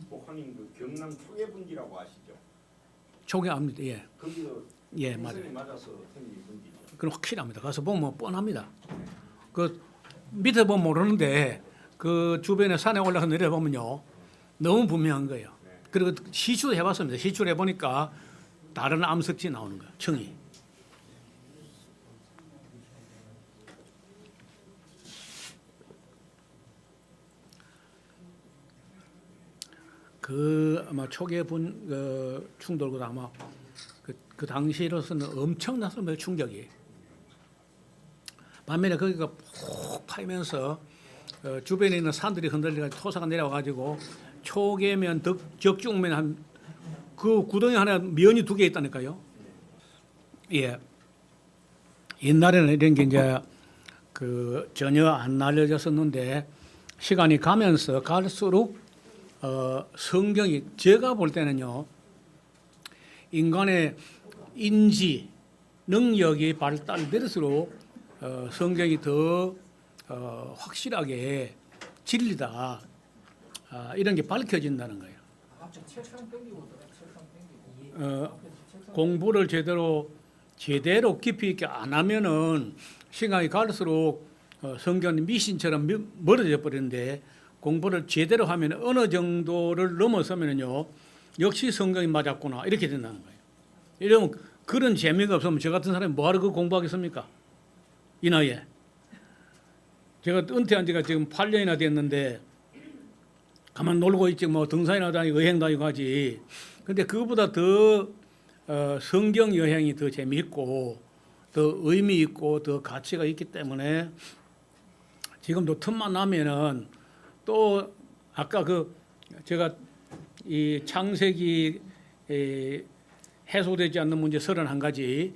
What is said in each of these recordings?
목사님 그 경남 초계분지라고 아시죠? 초기압니다. 예, 거기도 예, 맞아요. 햇선이 맞아서 생긴 분지죠. 그건 확실합니다. 가서 보면 뻔합니다. 그 밑에 보면 모르는데 그 주변에 산에 올라가 내려보면요 너무 분명한 거예요. 그리고 시추도 해봤습니다. 시추를 해보니까 다른 암석지 나오는 거예요. 청이. 그 아마 초기에 본 충돌보다 아마 그 당시로서는 엄청났습니다. 충격이. 반면에 거기가 푹 파이면서 주변에 있는 산들이 흔들려가지고 토사가 내려와가지고 초계면 적중면 한 그 구덩이 하나 면이 2개 있다니까요. 예. 옛날에는 이런 게 이제 그 전혀 안 알려졌었는데 시간이 가면서 갈수록 성경이 제가 볼 때는요 인간의 인지 능력이 발달될수록 성경이 더 확실하게 진리다 이런 게 밝혀진다는 거예요. 공부를 제대로 깊이 있게 안 하면은 시간이 갈수록 성경이 미신처럼 멀어져 버리는데 공부를 제대로 하면 어느 정도를 넘어서면은요 역시 성경이 맞았구나 이렇게 된다는 거예요. 이러면 그런 재미가 없으면 저 같은 사람이 뭐하러 그 공부하겠습니까? 이 나이에. 제가 은퇴한 지가 지금 8년이나 됐는데 가만 놀고 있지 뭐 등산이나 다니고 여행 다니고 하지. 근데 그거보다 더 성경 여행이 더 재미있고 더 의미 있고 더 가치가 있기 때문에 지금도 틈만 나면은 또 아까 그 제가 이 창세기 해소되지 않는 문제 31가지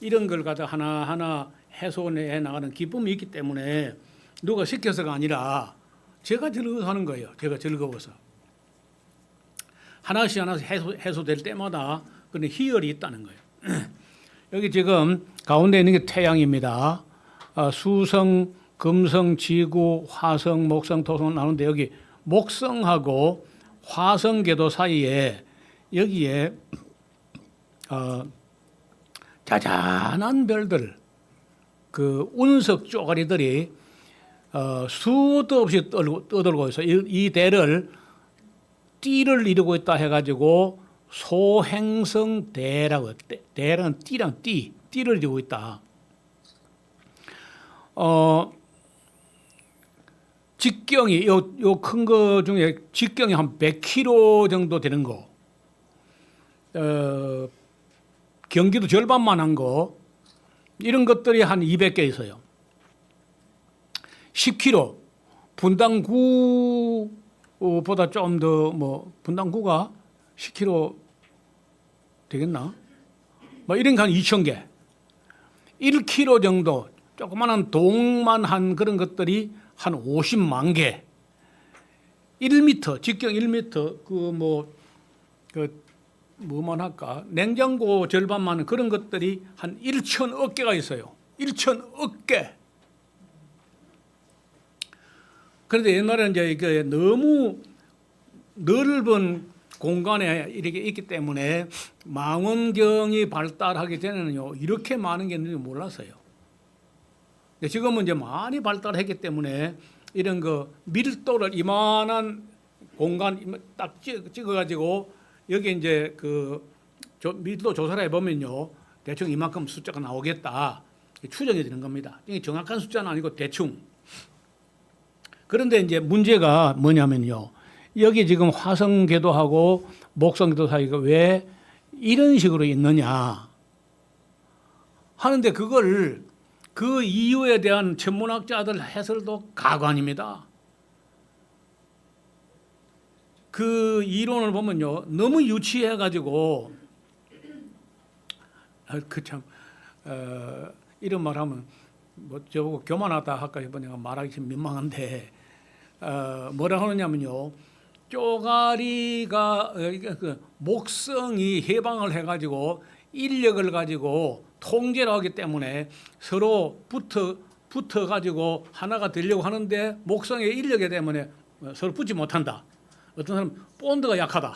이런 걸 갖다 하나하나 해소해 나가는 기쁨이 있기 때문에 누가 시켜서가 아니라 제가 즐거워서 하는 거예요. 제가 즐거워서. 하나씩 해소될 때마다 그런 희열이 있다는 거예요. 여기 지금 가운데 있는 게 태양입니다. 수성, 금성, 지구, 화성, 목성, 토성 나오는데 여기 목성하고 화성궤도 사이에 여기에 자잘한 별들, 그 운석 쪼가리들이 수도 없이 떠돌고 있어요. 이 대를 띠를 이루고 있다 해가지고 소행성대라고. 대는 띠랑 띠를 이루고 있다. 직경이 요 큰 거 중에 직경이 한 100km 정도 되는 거, 경기도 절반만한 거 이런 것들이 한 200개 있어요. 10km 분당구보다 좀 더 뭐 분당구가 10km 되겠나? 뭐 이런 게 한 2,000개. 1km 정도 조그마한 동만 한 그런 것들이 한 50만 개. 1m 직경 1m 뭐만 할까? 냉장고 절반만 그런 것들이 한 1,000억 개가 있어요. 1,000억 개. 그런데 옛날에 이제 이게 너무 넓은 공간에 이렇게 있기 때문에 망원경이 발달하기 전에는요 이렇게 많은 게 있는지 몰랐어요. 근데 지금은 이제 많이 발달했기 때문에 이런 거 밀도를 이만한 공간 딱 찍어가지고 여기 이제 그 밀도 조사를 해보면요 대충 이만큼 숫자가 나오겠다 추정이 되는 겁니다. 이게 정확한 숫자는 아니고 대충. 그런데 이제 문제가 뭐냐면요. 여기 지금 화성궤도하고 목성궤도 사이가 왜 이런 식으로 있느냐 하는데 그걸 그 이유에 대한 천문학자들 해설도 가관입니다. 그 이론을 보면요. 너무 유치해가지고 이런 말 하면 뭐 저보고 교만하다 할까 해보니 내가 말하기 좀 민망한데 뭐라 하느냐면요. 쪼가리가 그 목성이 해방을 해가지고 인력을 가지고 통제를 하기 때문에 서로 붙어 가지고 하나가 되려고 하는데 목성의 인력에 때문에 서로 붙지 못한다. 어떤 사람 본드가 약하다.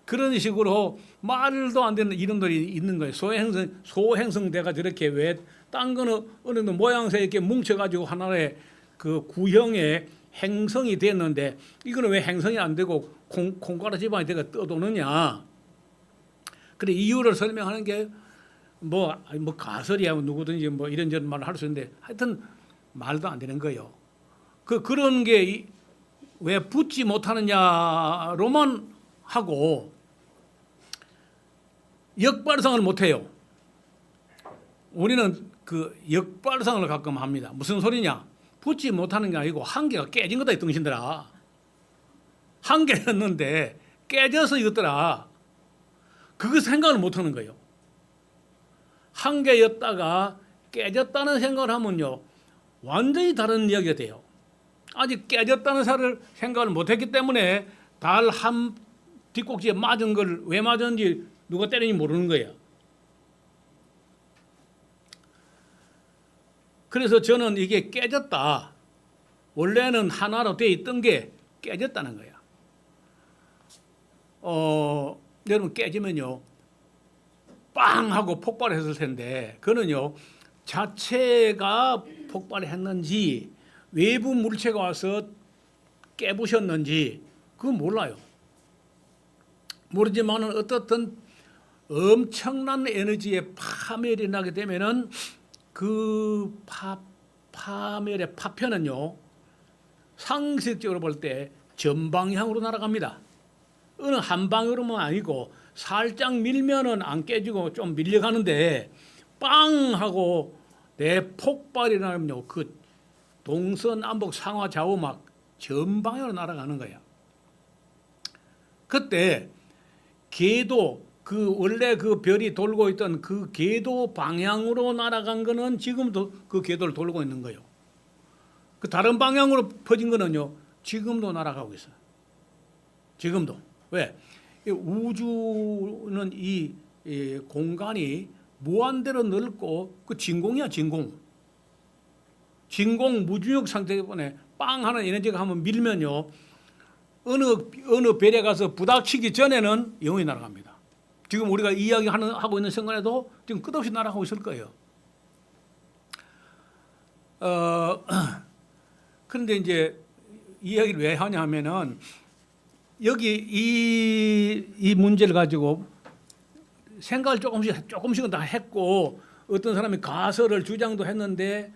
그런 식으로 말도 안 되는 이름들이 있는 거예요. 소행성대가 저렇게 왜 딴 거는 어느 정도 모양새 이렇게 뭉쳐가지고 하나의 그 구형의 행성이 됐는데 이거는 왜 행성이 안 되고 콩가루 지방이 되고 떠도느냐. 그래 이유를 설명하는 게 뭐 가설이야 누구든지 뭐 이런저런 말을 할 수 있는데 하여튼 말도 안 되는 거예요. 그런 게 왜 붙지 못하느냐로만 하고 역발상을 못 해요. 우리는 그 역발상을 가끔 합니다. 무슨 소리냐? 붙지 못하는 게 아니고 한 개가 깨진 거다 이 등신들아. 한 개였는데 깨져서 이것더라. 그거 생각을 못 하는 거예요. 한 개였다가 깨졌다는 생각을 하면요. 완전히 다른 이야기가 돼요. 아직 깨졌다는 생각을 못했기 때문에 달 한 뒷꼭지에 맞은 걸 왜 맞았는지 누가 때리는지 모르는 거예요. 그래서 저는 이게 깨졌다. 원래는 하나로 되어 있던 게 깨졌다는 거야. 여러분 깨지면요. 빵 하고 폭발했을 텐데 그거는요. 자체가 폭발했는지 외부 물체가 와서 깨부셨는지 그건 몰라요. 모르지만은 어떻든 엄청난 에너지의 파멸이 나게 되면은 그 파멸의 파편은요 상식적으로 볼 때 전방향으로 날아갑니다. 어느 한 방향으로만 아니고 살짝 밀면은 안 깨지고 좀 밀려가는데 빵 하고 대폭발이 나면요 그 동서남북 상하 좌우 막 전방향으로 날아가는 거야. 그때 궤도 그 원래 그 별이 돌고 있던 그 궤도 방향으로 날아간 거는 지금도 그 궤도를 돌고 있는 거예요. 그 다른 방향으로 퍼진 거는요 지금도 날아가고 있어요. 지금도. 왜? 우주는 이 공간이 무한대로 넓고 그 진공이야 진공. 진공 무중력 상태 때문에 빵 하는 에너지가 한번 밀면요 어느 별에 가서 부닥치기 전에는 영원히 날아갑니다. 지금 우리가 하고 있는 순간에도 지금 끝없이 날아가고 있을 거예요. 그런데 이제 이 이야기를 왜 하냐 하면은 여기 이 문제를 가지고 생각을 조금씩은 다 했고 어떤 사람이 가설을 주장도 했는데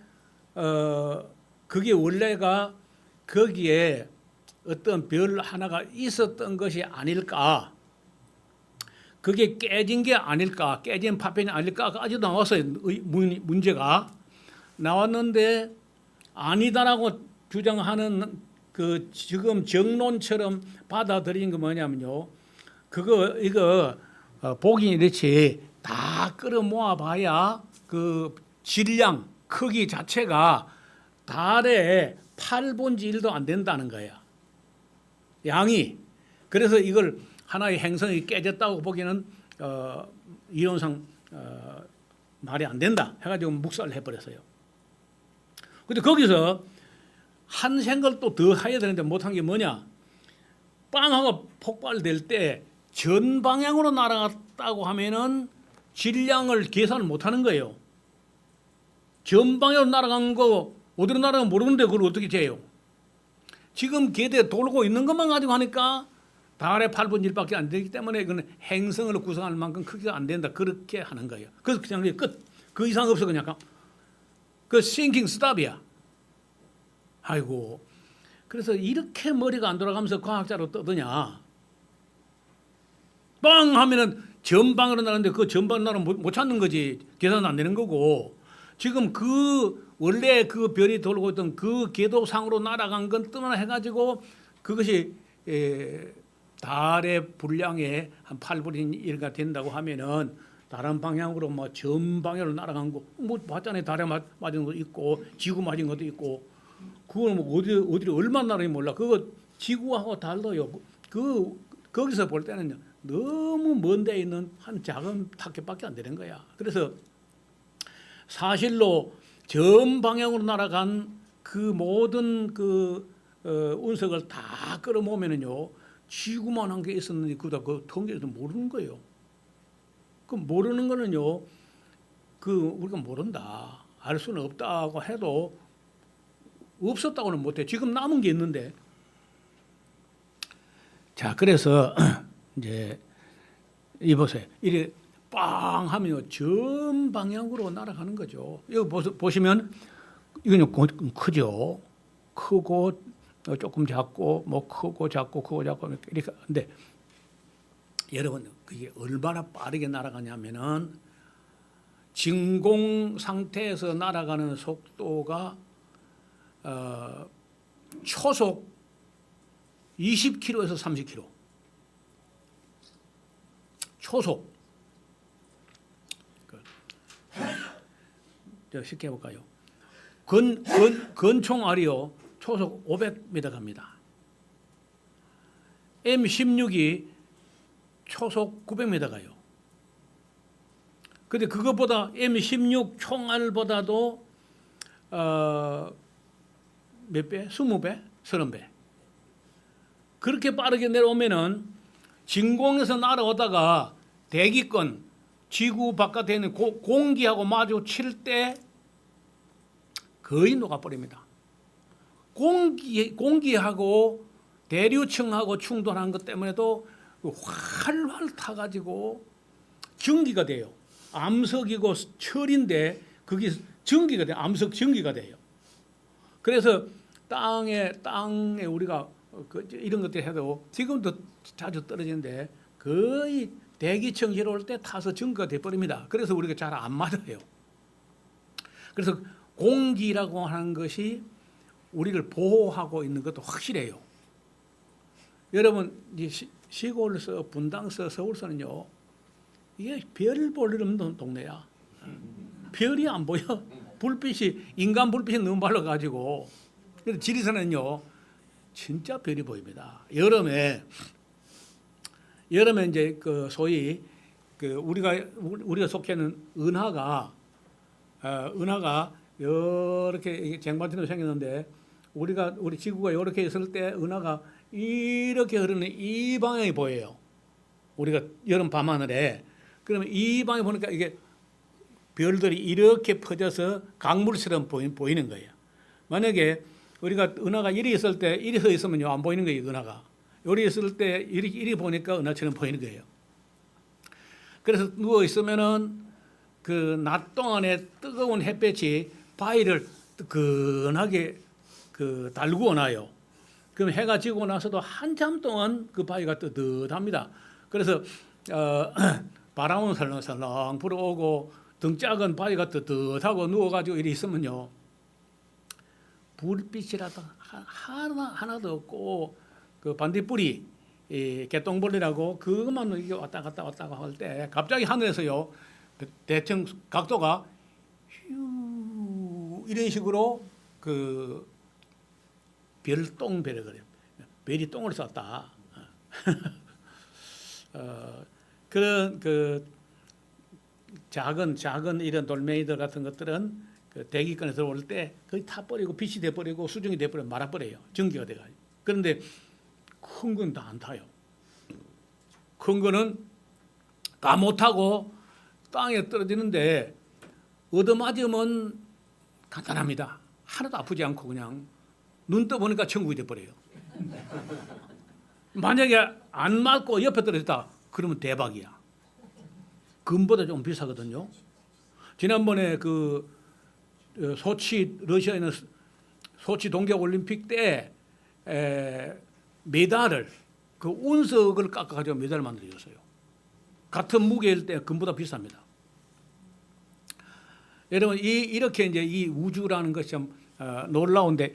그게 원래가 거기에 어떤 별 하나가 있었던 것이 아닐까, 그게 깨진 게 아닐까, 깨진 파편이 아닐까까지도 나왔어요. 문제가 나왔는데 아니다라고 주장하는 그 지금 정론처럼 받아들인 거 뭐냐면요, 이거 보기 이렇지 다 끌어모아 봐야 그 질량 크기 자체가 달의 8분의 1도 안 된다는 거야. 양이. 그래서 이걸 하나의 행성이 깨졌다고 보기에는 이론상 말이 안 된다 해가지고 묵살을 해버렸어요. 근데 거기서 한 생각을 또 더 해야 되는데 못한 게 뭐냐, 빵하고 폭발될 때 전방향으로 날아갔다고 하면은 질량을 계산을 못하는 거예요. 전방향으로 날아간 거 어디로 날아가면 모르는데 그걸 어떻게 재요? 지금 궤도에 돌고 있는 것만 가지고 하니까 달의 8분의 1밖에 안 되기 때문에 그건 행성을 구성할 만큼 크기가 안 된다 그렇게 하는 거예요. 그래서 그냥 끝. 그 이상 없어 그냥. 그 싱킹 스탑이야. 아이고. 그래서 이렇게 머리가 안 돌아가면서 과학자로 떠드냐. 빵 하면은 전방으로 나가는데 그 전방 나는 못 찾는 거지. 계산 안 되는 거고. 지금 원래 그 별이 돌고 있던 그 궤도상으로 날아간 건 떠나 해가지고 그것이 달의 분량의 한 8분의 1가 된다고 하면은 다른 방향으로 뭐 전방향으로 날아간 거 뭐 봤잖아요. 달에 맞은 것도 있고 지구 맞은 것도 있고 그거는 뭐 어디 얼마나 나는지 몰라. 그거 지구하고 달도요. 거기서 볼 때는 너무 먼 데 있는 한 작은 타켓밖에 안 되는 거야. 그래서 사실로 전 방향으로 날아간 그 모든 그 운석을 다 끌어모으면은요 지구만 한 게 있었는데 그다 그 통계에서 모르는 거예요. 그 모르는 거는요 그 우리가 모른다 알 수는 없다고 해도 없었다고는 못해. 지금 남은 게 있는데. 자 그래서 이제 이 보세요. 이래 빵 하면요 전 방향으로 날아가는 거죠. 여기 보시면 이거는 크죠. 크고 조금 작고 뭐 크고 작고 이렇게. 근데 여러분 그게 얼마나 빠르게 날아가냐면은 진공 상태에서 날아가는 속도가 초속 20km에서 30km. 초속. 쉽게 해볼까요? 건총알이요 초속 500m 갑니다. M16이 초속 900m 가요. 근데 그것보다 M16 총알보다도 몇 배? 20배? 30배. 그렇게 빠르게 내려오면은 진공에서 날아오다가 대기권 지구 바깥에 있는 공기하고 마주칠 때 거의 녹아버립니다. 공기하고 대류층하고 충돌한 것 때문에도 활활 타가지고 전기가 돼요. 암석이고 철인데 그게 전기가 돼요. 암석 전기가 돼요. 그래서 땅에 우리가 이런 것들 해도 지금도 자주 떨어지는데 거의 대기층 내려올 때 타서 전기가 돼버립니다. 그래서 우리가 잘 안 맞아요. 그래서 공기라고 하는 것이 우리를 보호하고 있는 것도 확실해요. 여러분 시골서, 분당서, 서울서는요 이게 별 볼 일 없는 동네야. 별이 안 보여. 불빛이 인간 불빛이 너무 밝아가지고. 그래서 지리산은요 진짜 별이 보입니다. 여름에 이제 그 소위 그 우리가 속해 있는 은하가 이렇게 쟁반처럼 생겼는데 우리 지구가 이렇게 있을 때 은하가 이렇게 흐르는 이 방향이 보여요. 우리가 여름 밤하늘에. 그러면 이 방향 보니까 이게 별들이 이렇게 퍼져서 강물처럼 보이는 거예요. 만약에 우리가 은하가 이리 있을 때 이리 서 있으면요 안 보이는 거예요. 은하가 이리 있을 때 이리 보니까 은하처럼 보이는 거예요. 그래서 누워 있으면은 그 낮 동안에 뜨거운 햇볕이 바위를 뜨끈하게 그 달구어 놔요. 그럼 해가 지고 나서도 한참 동안 그 바위가 뜨뜻합니다. 그래서 바람은 설렁설렁 불어오고 등 작은 바위가 뜨뜻하고 누워가지고 이리 있으면요 불빛이라도 하나도 없고 그 반딧불이 개똥벌레라고 그것만 이게 왔다 갔다 할 때 갑자기 하늘에서요 대충 각도가 휴 이런 식으로 그 별똥별을 그래요. 별이 똥을 쌌다. 그런 그 작은 이런 돌멩이들 같은 것들은 그 대기권에 들어올 때 거의 타버리고 빛이 돼버리고 수정이 돼버리고 말아버려요. 전기가 돼가지고. 그런데 큰 건 다 안 타요. 큰 거는 다 못 타고 땅에 떨어지는데 얻어맞으면 간단합니다. 하나도 아프지 않고 그냥 눈 떠보니까 천국이 돼버려요. 만약에 안 맞고 옆에 떨어졌다 그러면 대박이야. 금보다 좀 비싸거든요. 지난번에 그 소치 러시아에 있는 소치 동계올림픽 때 메달을 그 운석을 깎아가지고 메달을 만들어줬어요. 같은 무게일 때 금보다 비쌉니다. 여러분 이렇게 이제 이 우주라는 것이 참 놀라운데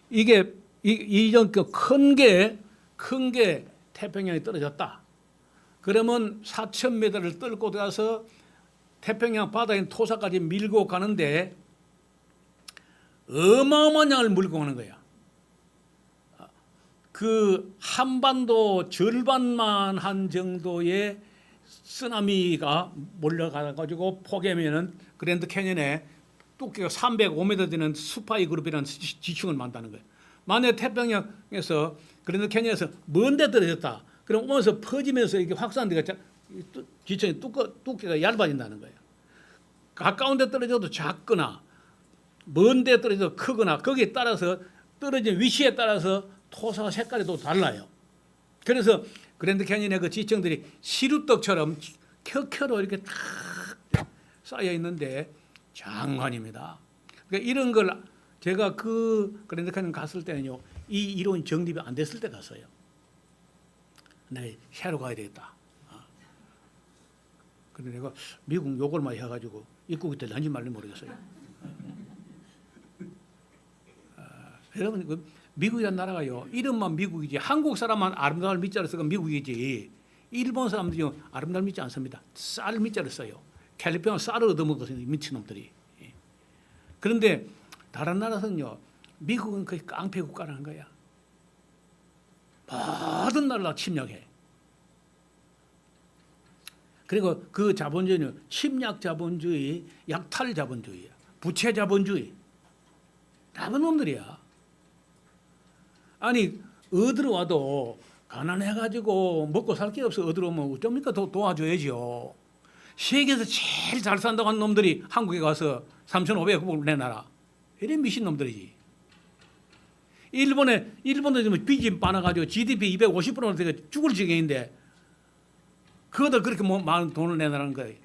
이게 이전 큰 게 태평양에 떨어졌다. 그러면 4,000m를 뚫고 들어가서 태평양 바다인 토사까지 밀고 가는데 어마어마한 양을 밀고 가는 거야. 그 한반도 절반만 한 정도의 쓰나미가 몰려가가지고 포개면은 그랜드 캐년에 두께가 305m 되는 스파이 그룹이라는 지층을 만드는 거예요. 만약 태평양에서 그랜드 캐니언에서 먼데 떨어졌다. 그럼 오면서 퍼지면서 이게 확산되가 지층이 두께가 얇아진다는 거예요. 가까운 데 떨어져도 작거나 먼 데 떨어져도 크거나 거기에 따라서 떨어진 위치에 따라서 토사 색깔이 또 달라요. 그래서 그랜드 캐니언의 그 지층들이 시루떡처럼 켜켜로 이렇게 탁 쌓여 있는데 장관입니다. 그러니까 이런 걸 제가 그 그랜드 캐니언 갔을 때는요, 이 이론 정립이 안 됐을 때 갔어요. 네, 새로 가야 되겠다. 근데 내가 미국 욕을 많이 해가지고 입국이 될는지 말는지 모르겠어요. 여러분, 그 미국이라는 나라가요, 이름만 미국이지 한국 사람만 아름다운 밑자를 쓰고 미국이지 일본 사람들이 아름다운 밑자 안 씁니다. 쌀 밑자를 써요. 캘리포니아 쌀을 얻어먹어서 미친놈들이. 그런데 다른 나라에서는요, 미국은 거의 깡패 국가라는 거야. 모든 나라 침략해. 그리고 그 자본주의는 침략 자본주의, 약탈 자본주의야. 부채 자본주의. 나쁜 놈들이야. 아니 어디로 와도 가난해가지고 먹고 살 게 없어 어디로 오면 어쩝니까? 도와줘야죠. 세계에서 제일 잘 산다고 한 놈들이 한국에 가서 3,500억을 내놔라. 이런 미친 놈들이지. 일본도 지금 빚이 많아가지고 GDP 250%나 되게 죽을 지경인데 그것도 그렇게 많은 돈을 내놔라는 거예요.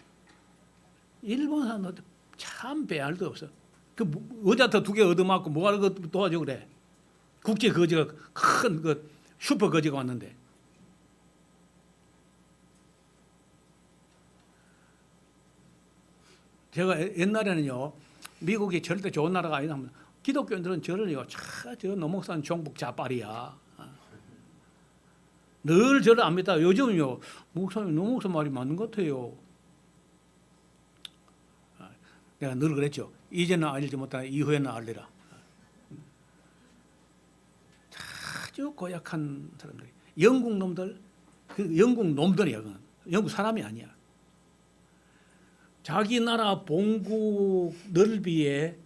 일본 사람들 참 배알도 없어. 그 의자터 2개 얻어맞고 뭐가 도와줘 그래. 국제 거지가 큰 그 슈퍼 거지가 왔는데. 제가 옛날에는요, 미국이 절대 좋은 나라가 아니다 하면 기독교인들은 저를요, 저 노목사는 종북 자빨이야. 늘 저를 압니다. 요즘은요, 목사님 노목사 말이 맞는 것 같아요. 내가 늘 그랬죠. 이제는 알지 못하나 이후에는 알리라. 아주 고약한 사람들. 영국 놈들, 그 영국 놈들이야. 그건. 영국 사람이 아니야. 자기 나라 본국 넓이에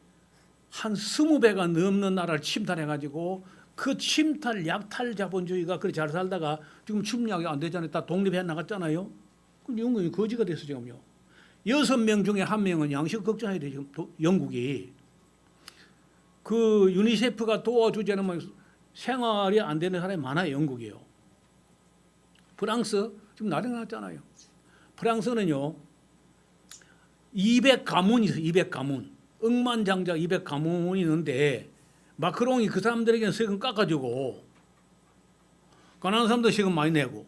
한 20배가 넘는 나라를 침탈해가지고 그 침탈, 약탈 자본주의가 그렇게 잘 살다가 지금 침략이 안 되잖아요. 다 독립해 나갔잖아요. 그럼 영국이 거지가 됐어 지금요. 6명 중에 1명은 양식 걱정해야 돼 지금 영국이. 그 유니세프가 도와주지 않으면 생활이 안 되는 사람이 많아요. 영국이요. 프랑스 지금 난리가 났잖아요. 프랑스는요 200가문이 있어요. 200가문. 억만장자 200가문이 있는데 마크롱이 그 사람들에게는 세금 깎아주고 가난한 사람도 세금 많이 내고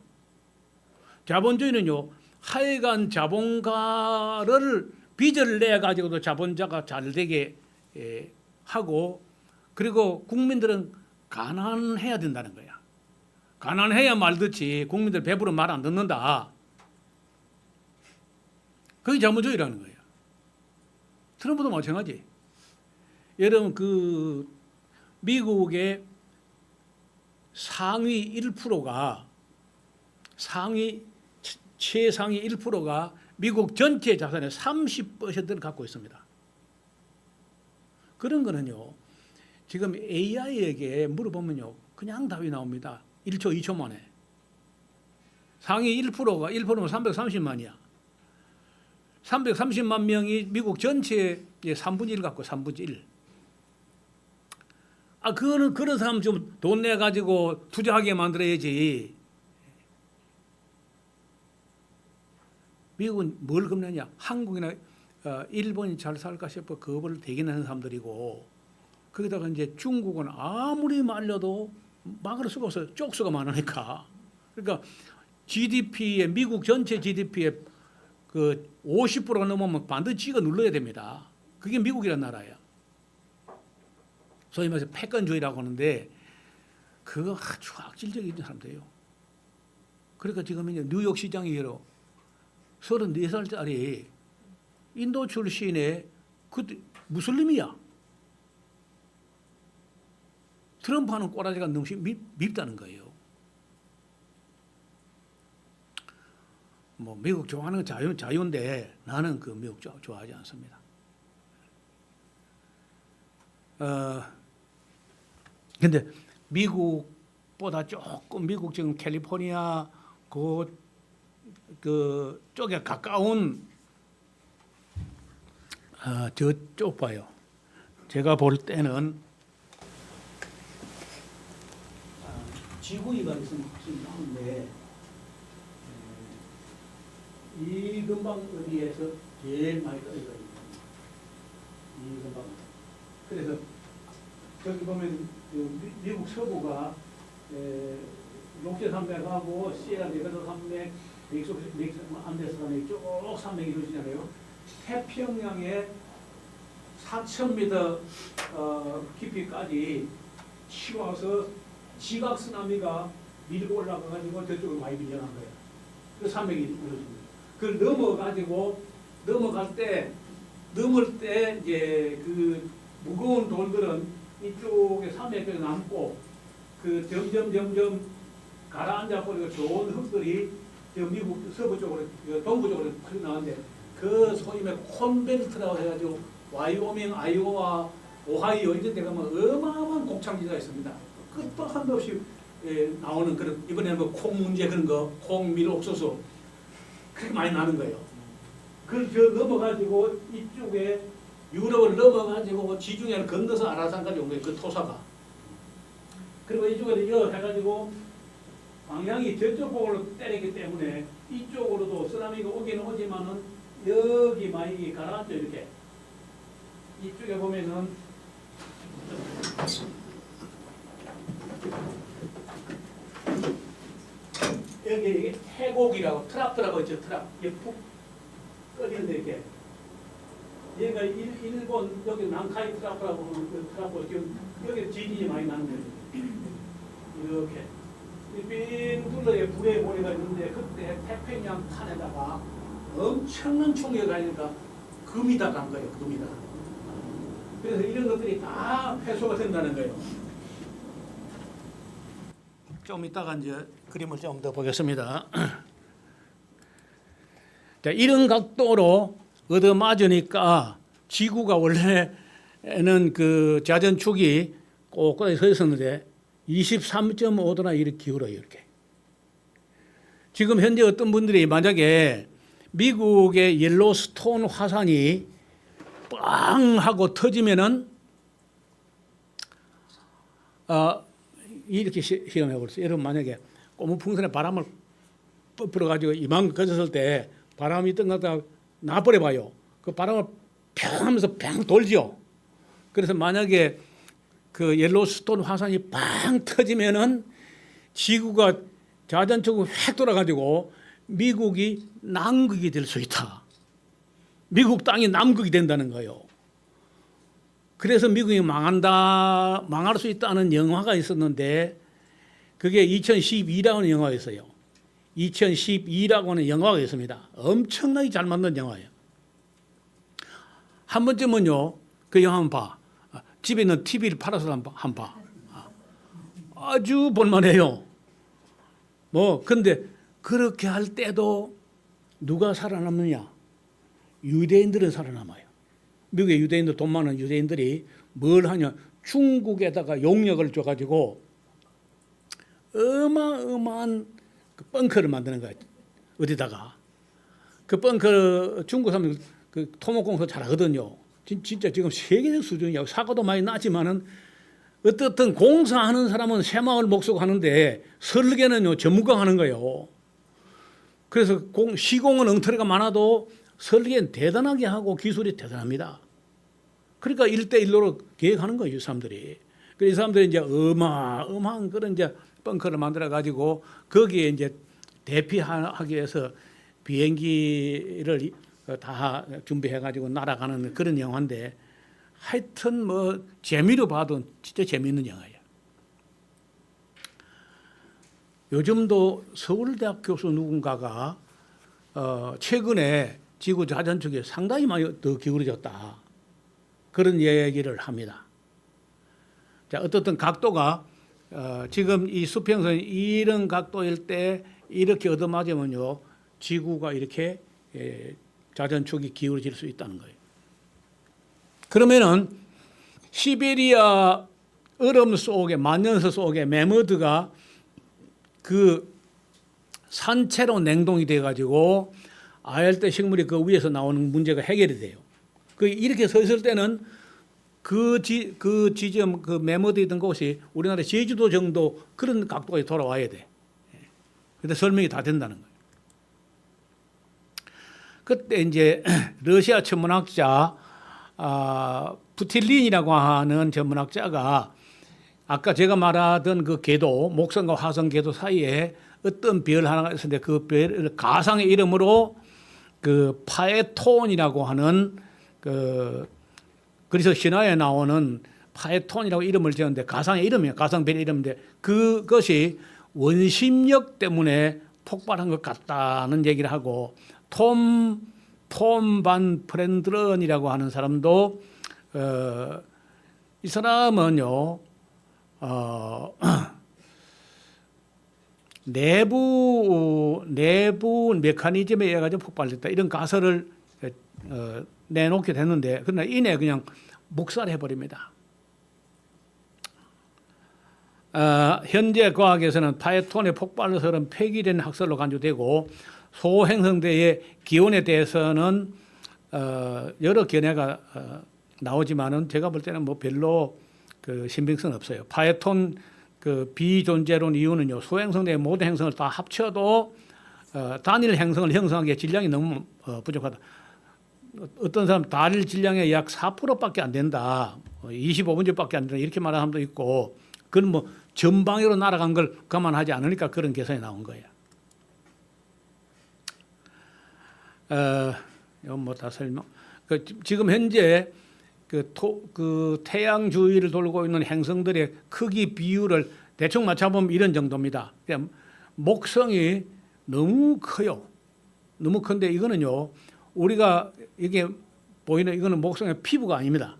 자본주의는요 하여간 자본가를 빚을 내 가지고도 자본자가 잘 되게 하고 그리고 국민들은 가난해야 된다는 거야. 가난해야 말 듣지 국민들 배부른 말 안 듣는다. 그게 자본주의라는 거예요. 트럼프도 마찬가지. 여러분 그 미국의 상위 1%가 최상위 1%가 미국 전체 자산의 30%를 갖고 있습니다. 그런 거는요. 지금 AI에게 물어보면요. 그냥 답이 나옵니다. 1초, 2초 만에. 상위 1%가 1%면 330만이야. 330만 명이 미국 전체의 3분의 1 갖고 3분의 1. 그거는 그런 사람 좀 돈 내 가지고 투자하게 만들어야지. 미국은 뭘 겁내냐? 한국이나 일본이 잘 살까 싶어 겁을 되게 내는 사람들이고 거기다가 이제 중국은 아무리 말려도 막을 수가 없어요. 쪽수가 많으니까. 그러니까 GDP에 미국 전체 GDP에 그 50%가 넘으면 반드시 찍어 눌러야 됩니다. 그게 미국이란 나라예요. 소위 말해서 패권주의라고 하는데 그거 아주 악질적인 사람들이에요. 그러니까 지금 이제 뉴욕 시장이요 34살짜리 인도 출신의 그 무슬림이야. 트럼프하는 꼬라지가 너무 밉다는 거예요. 뭐 미국 좋아하는 건 자유인데 나는 그 미국 좋아하지 않습니다. 근데 미국보다 조금 미국 지금 캘리포니아 그 쪽에 가까운 저쪽 봐요. 제가 볼 때는 지구위가 있으면 확실히 나오는데 이 근방 어디에서 제일 많이 떨어져 있는 이 근방. 그래서 저기 보면 미국 서부가 녹제 산맥하고 시에라 네바다 산맥, 멕시코 안데스 산맥 쭉 산맥이 이루어지잖아요. 태평양에 4,000m 깊이까지 치워서 지각 쓰나미가 밀고 올라가가지고 저쪽으로 많이 밀려난 거예요. 그 산맥이 이루어집니다. 그걸 넘을 때 이제 그 무거운 돌들은 이쪽에 산맥에 남고 그 점점 가라앉아 버리고 좋은 흙들이 미국 서부 쪽으로 동부 쪽으로 흘러나가는데 그 소위 말해 콘벨트라고 해가지고 와이오밍, 아이오와, 오하이오 이런 데 가면 어마어마한 곡창지대가 있습니다. 끝도 한도 없이 나오는 그런 이번에는 뭐 콩 문제 그런 거, 콩, 밀, 옥수수 그렇게 많이 나는 거예요. 그걸 저 넘어가지고 이쪽에 유럽을 넘어가지고 지중해를 건너서 아라산까지 온 거예요. 그 토사가. 그리고 이쪽에 이어 해가지고 방향이 저쪽 쪽으로 때리기 때문에 이쪽으로도 쓰나미가 오기는 오지만은 여기 많이 가라앉죠. 이렇게. 이쪽에 보면은 여기 이게 태곡이라고 트랍이라고 있죠. 트랍. 이게 푹 꺼지는데 이렇게. 얘가 일본 여기 난카이 트랍이라고 하는 그 트랍고 지금 여기 지진이 많이 나는 거예요. 이렇게. 빙 둘러에 불의 고리가 있는데 그때 태평양 판에다가 엄청난 충격이 가니까 금이 다 간 거예요. 금이 다. 그래서 이런 것들이 다 해소가 된다는 거예요. 좀 이따가 이제 그림을 좀 더 보겠습니다. 자, 이런 각도로 얻어맞으니까 지구가 원래는 그 자전축이 꼿꼿하게 서 있었는데 23.5도나 이렇게 기울어요. 이렇게. 지금 현재 어떤 분들이 만약에 미국의 옐로스톤 화산이 빵 하고 터지면은 이렇게 실험해 보세요. 여러분 만약에 고무풍선에 바람을 뿌려 가지고 이만큼 거졌을 때 바람이 있던 것 같다 놔버려 봐요. 그 바람을 평 하면서 팽 돌죠. 그래서 만약에 그 옐로스톤 화산이 빵 터지면은 지구가 자전축으로 획 돌아가지고 미국이 남극이 될 수 있다. 미국 땅이 남극이 된다는 거예요. 그래서 미국이 망할 수 있다는 영화가 있었는데 그게 2012라고 하는 영화가 있어요. 2012라고 하는 영화가 있습니다. 엄청나게 잘 만든 영화예요. 한 번쯤은요, 그 영화 한번 봐. 집에 있는 TV를 팔아서 한번 봐. 아주 볼만해요. 근데 그렇게 할 때도 누가 살아남느냐? 유대인들은 살아남아요. 미국의 유대인들, 돈 많은 유대인들이 뭘 하냐? 중국에다가 용역을 줘가지고 어마어마한 그 벙커를 만드는 거예요. 어디다가. 그 벙커 중국 사람들 그 토목공사 잘하거든요. 진짜 지금 세계적 수준이야. 사고도 많이 났지만은 어떻든 공사하는 사람은 새마을 목소고 하는데 설계는요 전문가가 하는 거예요. 그래서 시공은 엉터리가 많아도 설계는 대단하게 하고 기술이 대단합니다. 그러니까 1대1로 계획하는 거예요, 이 사람들이. 그래서 이 사람들이 이제 어마어마한 그런 이제 벙커를 만들어 가지고 거기에 이제 대피하기 위해서 비행기를 다 준비해 가지고 날아가는 그런 영화인데 하여튼 뭐 재미로 봐도 진짜 재미있는 영화예요. 요즘도 서울대학 교수 누군가가 최근에 지구 자전축에 상당히 많이 더 기울어졌다. 그런 얘기를 합니다. 자, 어떻든 각도가 지금 이 수평선이 이런 각도일 때 이렇게 얻어맞으면요 지구가 이렇게 자전축이 기울어질 수 있다는 거예요. 그러면은 시베리아 얼음 속에 만년서 속에 매머드가 그 산채로 냉동이 돼 가지고 아열대 식물이 그 위에서 나오는 문제가 해결이 돼요. 그 이렇게 서 있을 때는 그 지점 그 매머드 있던 곳이 우리나라 제주도 정도 그런 각도에 돌아와야 돼. 근데 설명이 다 된다는 거예요. 그때 이제 러시아 천문학자 부틸린이라고 하는 천문학자가 아까 제가 말하던 그 궤도 목성과 화성 궤도 사이에 어떤 별 하나가 있었는데 그 별 가상의 이름으로 그 파에톤이라고 하는 그 그래서 신화에 나오는 파에톤이라고 이름을 지었는데 가상의 이름이에요. 가상별의 이름인데 그것이 원심력 때문에 폭발한 것 같다는 얘기를 하고 톰 반 프렌드런이라고 하는 사람도 이 사람은요 내부 메커니즘에 의해 가지고 폭발했다 이런 가설을 내놓게 됐는데 그러나 이내 그냥 묵살해 버립니다. 현재 과학에서는 파에톤의 폭발설은 폐기된 학설로 간주되고 소행성대의 기원에 대해서는 여러 견해가 나오지만은 제가 볼 때는 뭐 별로 그 신빙성 없어요. 파에톤 그 비존재론 이유는요. 소행성대의 모든 행성을 다 합쳐도 단일 행성을 형성하기에 질량이 너무 부족하다. 어떤 사람 단일 질량의 약 4%밖에 안 된다. 25분지밖에 안 된다. 이렇게 말하는 사람도 있고 그건 뭐 전방위로 날아간 걸 감안하지 않으니까 그런 계산이 나온 거예요. 이건 뭐 다 설명. 지금 현재 그 태양 주위를 돌고 있는 행성들의 크기 비율을 대충 맞춰보면 이런 정도입니다. 그냥 목성이 너무 커요. 너무 큰데 이거는요. 우리가 이게 보이는 이거는 목성의 피부가 아닙니다.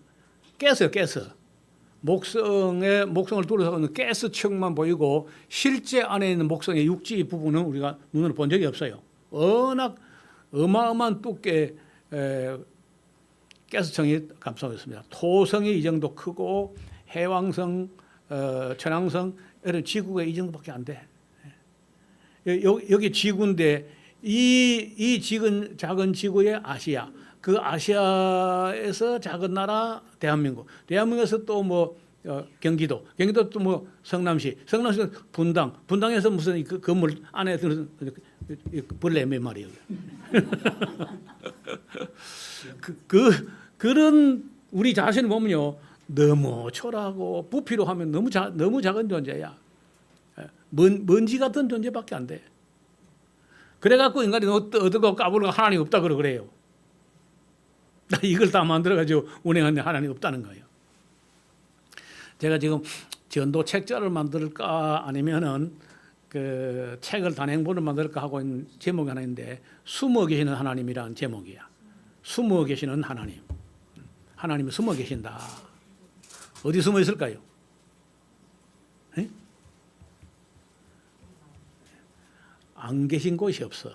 가스. 목성을 둘러싸고 있는 가스층만 보이고 실제 안에 있는 목성의 육지 부분은 우리가 눈으로 본 적이 없어요. 워낙 어마어마한 두께 가스층이 감싸고 있습니다. 토성이 이 정도 크고 해왕성, 천왕성 이런 지구가 이 정도밖에 안 돼. 여기 지구인데 이 작은 지구의 아시아, 그 아시아에서 작은 나라 대한민국에서 또 뭐 경기도 또 뭐 성남시 분당에서 무슨 그 건물 안에 들어서 벌레 몇 마리요. 그런 우리 자신을 보면요 너무 초라하고 부피로 하면 너무 작은 존재야. 먼지 같은 존재밖에 안 돼. 그래갖고 인간이 어디고 까불고 하나님 없다 그래요. 이걸 다 만들어가지고 운행하는데 하나님 없다는 거예요. 제가 지금 전도 책자를 만들까 아니면은 그 책을 단행본을 만들까 하고 있는 제목이 하나 있는데 숨어 계시는 하나님이라는 제목이야. 숨어 계시는 하나님. 하나님이 숨어 계신다. 어디 숨어 있을까요? 에? 안 계신 곳이 없어.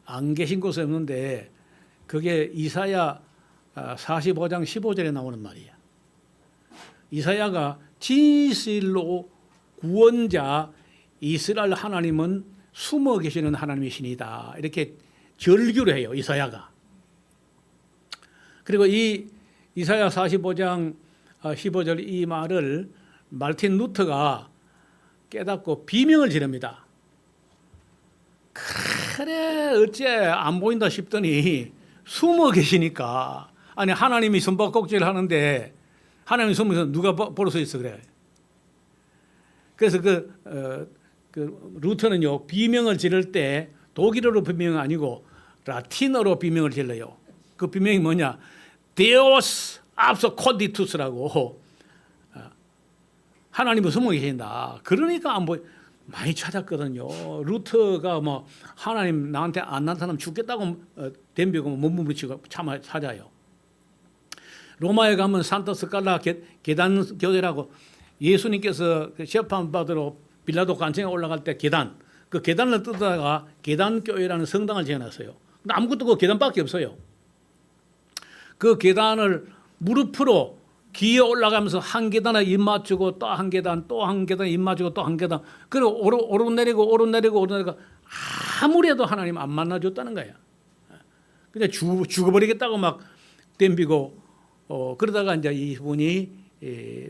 안 계신 곳이 없는데 그게 이사야 45장 15절에 나오는 말이야. 이사야가 진실로 구원자 이스라엘 하나님은 숨어 계시는 하나님이시니다. 이렇게 절규를 해요. 이사야가. 그리고 이 이사야 45장 15절 이 말을 말틴 루터가 깨닫고 비명을 지릅니다. 그래 어째 안 보인다 싶더니 숨어 계시니까 아니 하나님이 숨바꼭질을 하는데 하나님이 숨어서 누가 보러 서 있어 그래. 그래서 그 루터는요 비명을 지를 때 독일어로 비명이 아니고 라틴어로 비명을 질러요. 그 비명이 뭐냐? Deus absconditus라고 하나님은 숨어 계신다. 그러니까 안 보여. 많이 찾았거든요. 루터가 뭐 하나님 나한테 안 나타나면 죽겠다고 덤비고 몸부림치고 찾아요. 로마에 가면 산타 스칼라 계단 교회라고 예수님께서 재판 받으러 빌라도 관청에 올라갈 때 그 계단을 뜯다가 계단 교회라는 성당을 지어놨어요. 아무것도 그 계단밖에 없어요. 그 계단을 무릎으로 기어 올라가면서 한 계단에 입 맞추고 또 한 계단, 또 한 계단 입 맞추고 또 한 계단. 그리고 오르내리고 아무래도 하나님 안 만나줬다는 거야. 그냥 죽어버리겠다고 막 덤비고 그러다가 이제 이분이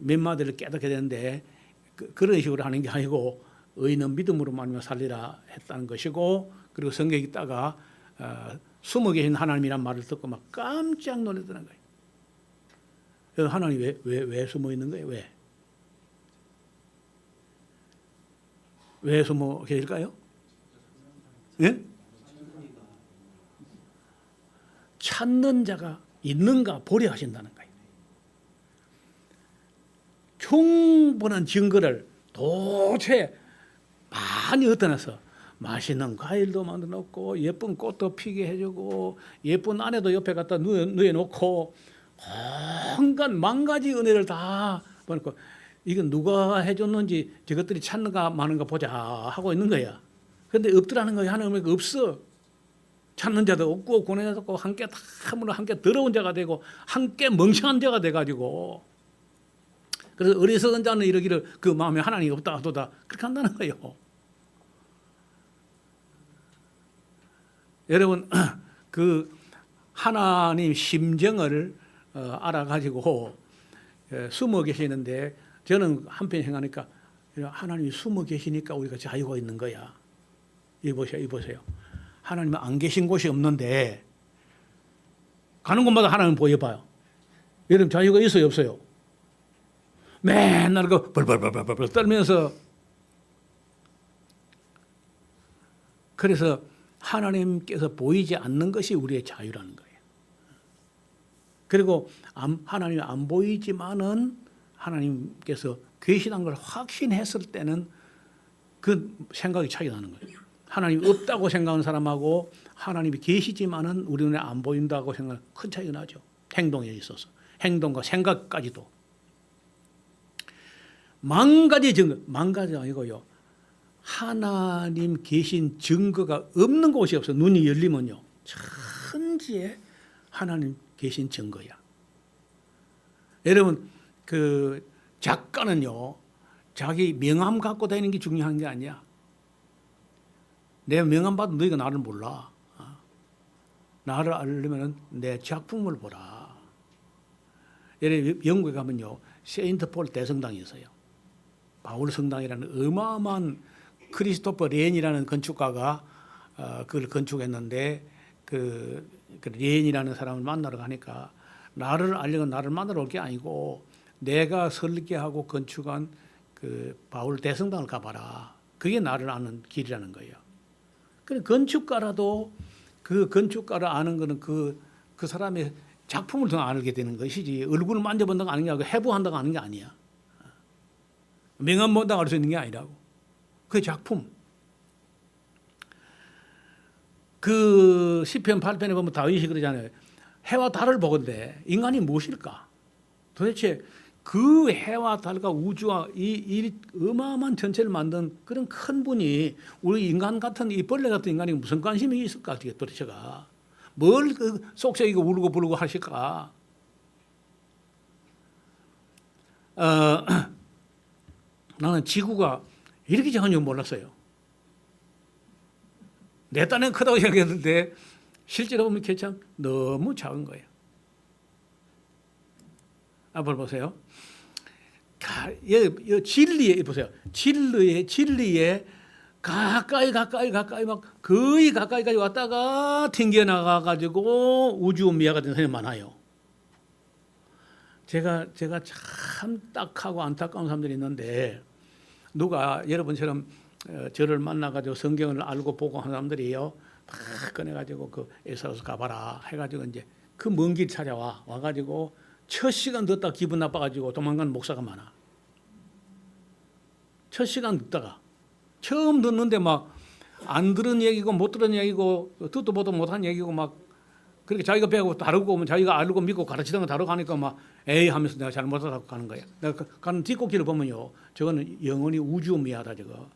몇 마디를 깨닫게 되는데 그런 식으로 하는 게 아니고 의인은 믿음으로 말미암아 살리라 했다는 것이고, 그리고 성경에 있다가 숨어 계신 하나님이란 말을 듣고 막 깜짝 놀랐다는 거예요. 하나님 왜 숨어 있는 거예요? 왜 숨어 계실까요? 예? 찾는 자가 있는가 보려 하신다는 거예요. 충분한 증거를 도체 많이 얻어내서 맛있는 과일도 만들어 놓고 예쁜 꽃도 피게 해주고 예쁜 아내도 옆에 갖다 누워놓고 온갖 만가지 은혜를 다 보니까 이건 누가 해줬는지 저것들이 찾는가 마는가 보자 하고 있는 거야. 그런데 없더라는 거야. 하나님은 없어. 찾는 자도 없고 고난 자도 없고 함께 더러운 자가 되고 함께 멍청한 자가 돼가지고, 그래서 어리석은 자는 이러기를 그 마음에 하나님이 없다 하도다 그렇게 한다는 거예요. 여러분 그 하나님 심정을 알아가지고 숨어 계시는데, 저는 한편 생각하니까 하나님이 숨어 계시니까 우리가 자유가 있는 거야. 이 보세요. 하나님은 안 계신 곳이 없는데 가는 곳마다 하나님 보여봐요. 여러분 자유가 있어요, 없어요? 맨날 그 벌벌벌벌 떨면서. 그래서 하나님께서 보이지 않는 것이 우리의 자유라는 거예요. 그리고 하나님이 안 보이지만은 하나님께서 계시다는 걸 확신했을 때는 그 생각이 차이 나는 거예요. 하나님이 없다고 생각하는 사람하고 하나님이 계시지만은 우리 눈에 안 보인다고 생각하는 큰 차이가 나죠. 행동에 있어서. 행동과 생각까지도. 만 가지 아니고요. 하나님 계신 증거가 없는 곳이 없어. 눈이 열리면요. 천지에 하나님 계신 증거야. 여러분 그 작가는요. 자기 명함 갖고 다니는 게 중요한 게 아니야. 내 명함 받은 너희가 나를 몰라. 나를 알려면 내 작품을 보라. 여러분 영국에 가면요. 세인트 폴 대성당이 있어요. 바울 성당이라는 어마어마한 크리스토퍼 렌이라는 건축가가 그걸 건축했는데 그 렌이라는 사람을 만나러 가니까 나를 알려고 나를 만나러 올 게 아니고 내가 설계하고 건축한 그 바울 대성당을 가봐라. 그게 나를 아는 길이라는 거예요. 그래 건축가라도 그 건축가를 아는 거는 그 사람의 작품을 더 알게 되는 것이지 얼굴을 만져본다고 아는 게 아니고 해부한다고 아는 게 아니야. 명함 본다고 알 수 있는 게 아니라고. 그 작품. 그 시편 8편에 보면 다윗이 그러잖아요. 해와 달을 보건대 인간이 무엇일까? 도대체 그 해와 달과 우주와 이 어마어마한 전체를 만든 그런 큰 분이 우리 인간 같은 이 벌레 같은 인간이 무슨 관심이 있을까? 도대체가 뭘 그 속삭이고 울고 부르고 하실까? 나는 지구가 이렇게 작은 줄 몰랐어요. 내 딴엔 크다고 생각했는데 실제로 보면 참 너무 작은 거예요. 앞을 보세요. 진리에 보세요. 진리에 가까이 막 거의 가까이까지 왔다가 튕겨 나가 가지고 우주미화가 된 사람이 많아요. 제가 참 딱하고 안타까운 사람들이 있는데 누가 여러분처럼 저를 만나가지고 성경을 알고 보고 하는 사람들이요. 막 꺼내가지고 그 에사로서 가봐라 해가지고 이제 그 먼 길 와가지고 첫 시간 듣다가 기분 나빠가지고 도망가는 목사가 많아. 첫 시간 듣다가 처음 듣는데 막 안 들은 얘기고 못 들은 얘기고 듣도 보도 못한 얘기고 막 그렇게 자기가 배우고 다르고 오면 자기가 알고 믿고 가르치던 거 다르고 하니까 막 에이 하면서 내가 잘못하다고 가는 거야. 내가 가는 뒷곡기를 보면요. 저거는 영원히 우주미하다 저거.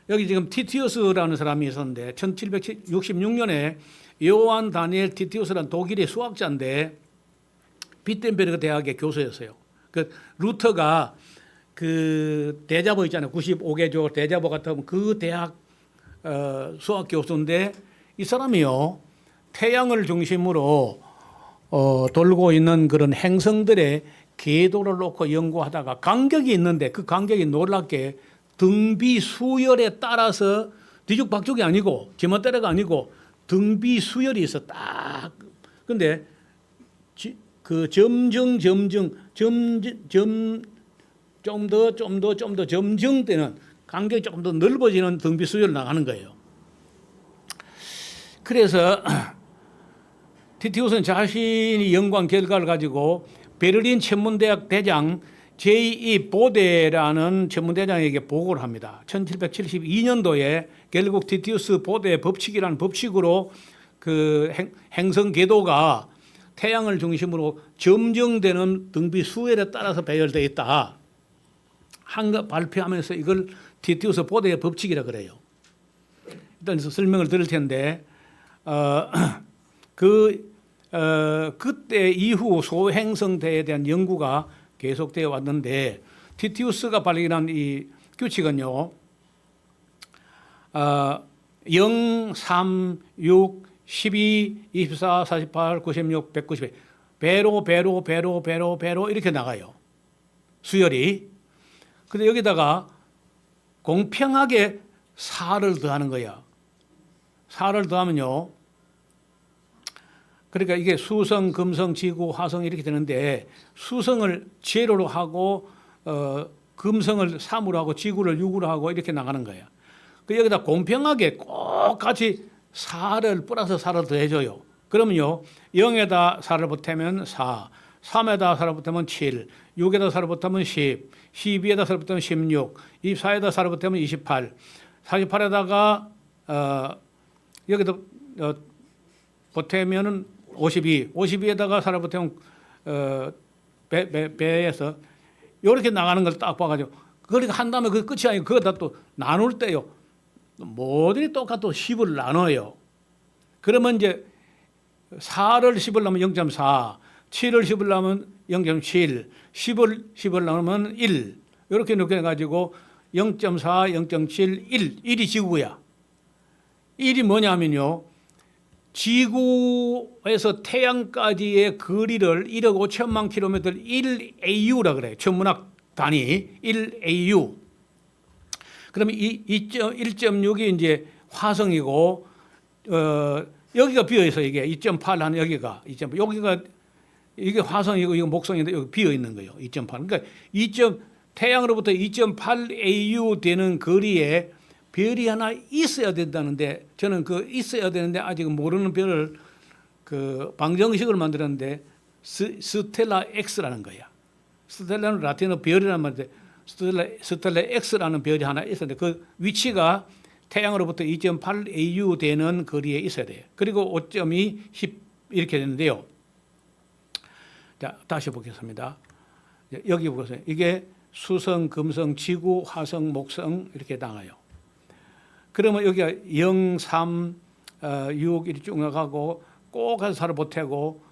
여기 지금 티티우스라는 사람이 있었는데 1766년에 요한 다니엘 티티우스라는 독일의 수학자인데 비텐베르그 대학의 교수였어요. 그 루터가 그 대자보 있잖아요. 95개조 대자보 같은 그 대학 수학 교수인데 이 사람이요 태양을 중심으로 돌고 있는 그런 행성들의 궤도를 놓고 연구하다가 간격이 있는데 그 간격이 놀랍게 등비 수열에 따라서 뒤죽박죽이 아니고 제멋대로가 아니고 등비 수열이 있어 딱. 근데 그 점점 때는 간격이 조금 더 넓어지는 등비 수열로 나가는 거예요. 그래서 티티우스는 자신이 연구한 결과를 가지고 베를린 천문대학 대장 J.E. 보데라는 천문대장에게 보고를 합니다. 1772년도에 결국 티티우스 보데 법칙이라는 법칙으로 그 행성 궤도가 태양을 중심으로 점정되는 등비 수열에 따라서 배열되어 있다. 한 거 발표하면서 이걸 티티우스 보데의 법칙이라 그래요. 일단 설명을 드릴 텐데 그때 이후 소행성대에 대한 연구가 계속되어 왔는데 티티우스가 발견한 이 규칙은요. 0, 3, 6, 12, 24, 48, 96, 192 배로 이렇게 나가요. 수열이. 근데 여기다가 공평하게 4를 더하는 거야. 4를 더하면요. 그러니까 이게 수성, 금성, 지구, 화성 이렇게 되는데 수성을 제로로 하고 금성을 3으로 하고 지구를 6으로 하고 이렇게 나가는 거예요. 그 여기다 공평하게 꼭 같이 4를 플러스 4를 더해줘요. 그러면요 0에다 4를 보태면 4, 3에다 4를 보태면 7, 6에다 4를 보태면 10, 12에다 4를 보태면 16, 24에다 4를 보태면 28, 48에다가 여기다 보태면은 52, 52에다가 4를 보태면 배에서 이렇게 나가는 걸 딱 봐가지고 그러니까 한 다음에 그 끝이 아니고 그거 다 또 나눌 때요. 모듈이 똑같고 10을 나눠요. 그러면 이제 4를 10을 나누면 0.4, 7을 10을 나누면 0.7, 10을 나누면 1 이렇게 해가지고 0.4, 0.7, 1이 지구야. 1이 뭐냐면요. 지구에서 태양까지의 거리를 1억 5천만 킬로미터 1AU라 그래요. 천문학 단위 1AU. 그러면 1.6이 이제 화성이고 여기가 비어 있어 이게 2.8 하는 여기가 2.8 여기가 이게 화성이고 이거 목성인데 여기 비어 있는 거예요. 2.8. 그러니까 태양으로부터 2.8 AU 되는 거리에 별이 하나 있어야 된다는데 저는 그 있어야 되는데 아직 모르는 별을 그 방정식을 만들었는데 스텔라 X라는 거야. 스텔라는 라틴어 별이라는 말인데 스텔라 X라는 별이 하나 있었는데 그 위치가 태양으로부터 2.8 AU 되는 거리에 있어야 돼요. 그리고 5.2, 10 이렇게 되는데요. 자, 다시 보겠습니다. 여기 보세요. 이게 수성, 금성, 지구, 화성, 목성 이렇게 나가요. 그러면 여기가 0, 3, 6 이렇게 쭉 나가고 꼭 가서 4를 보태고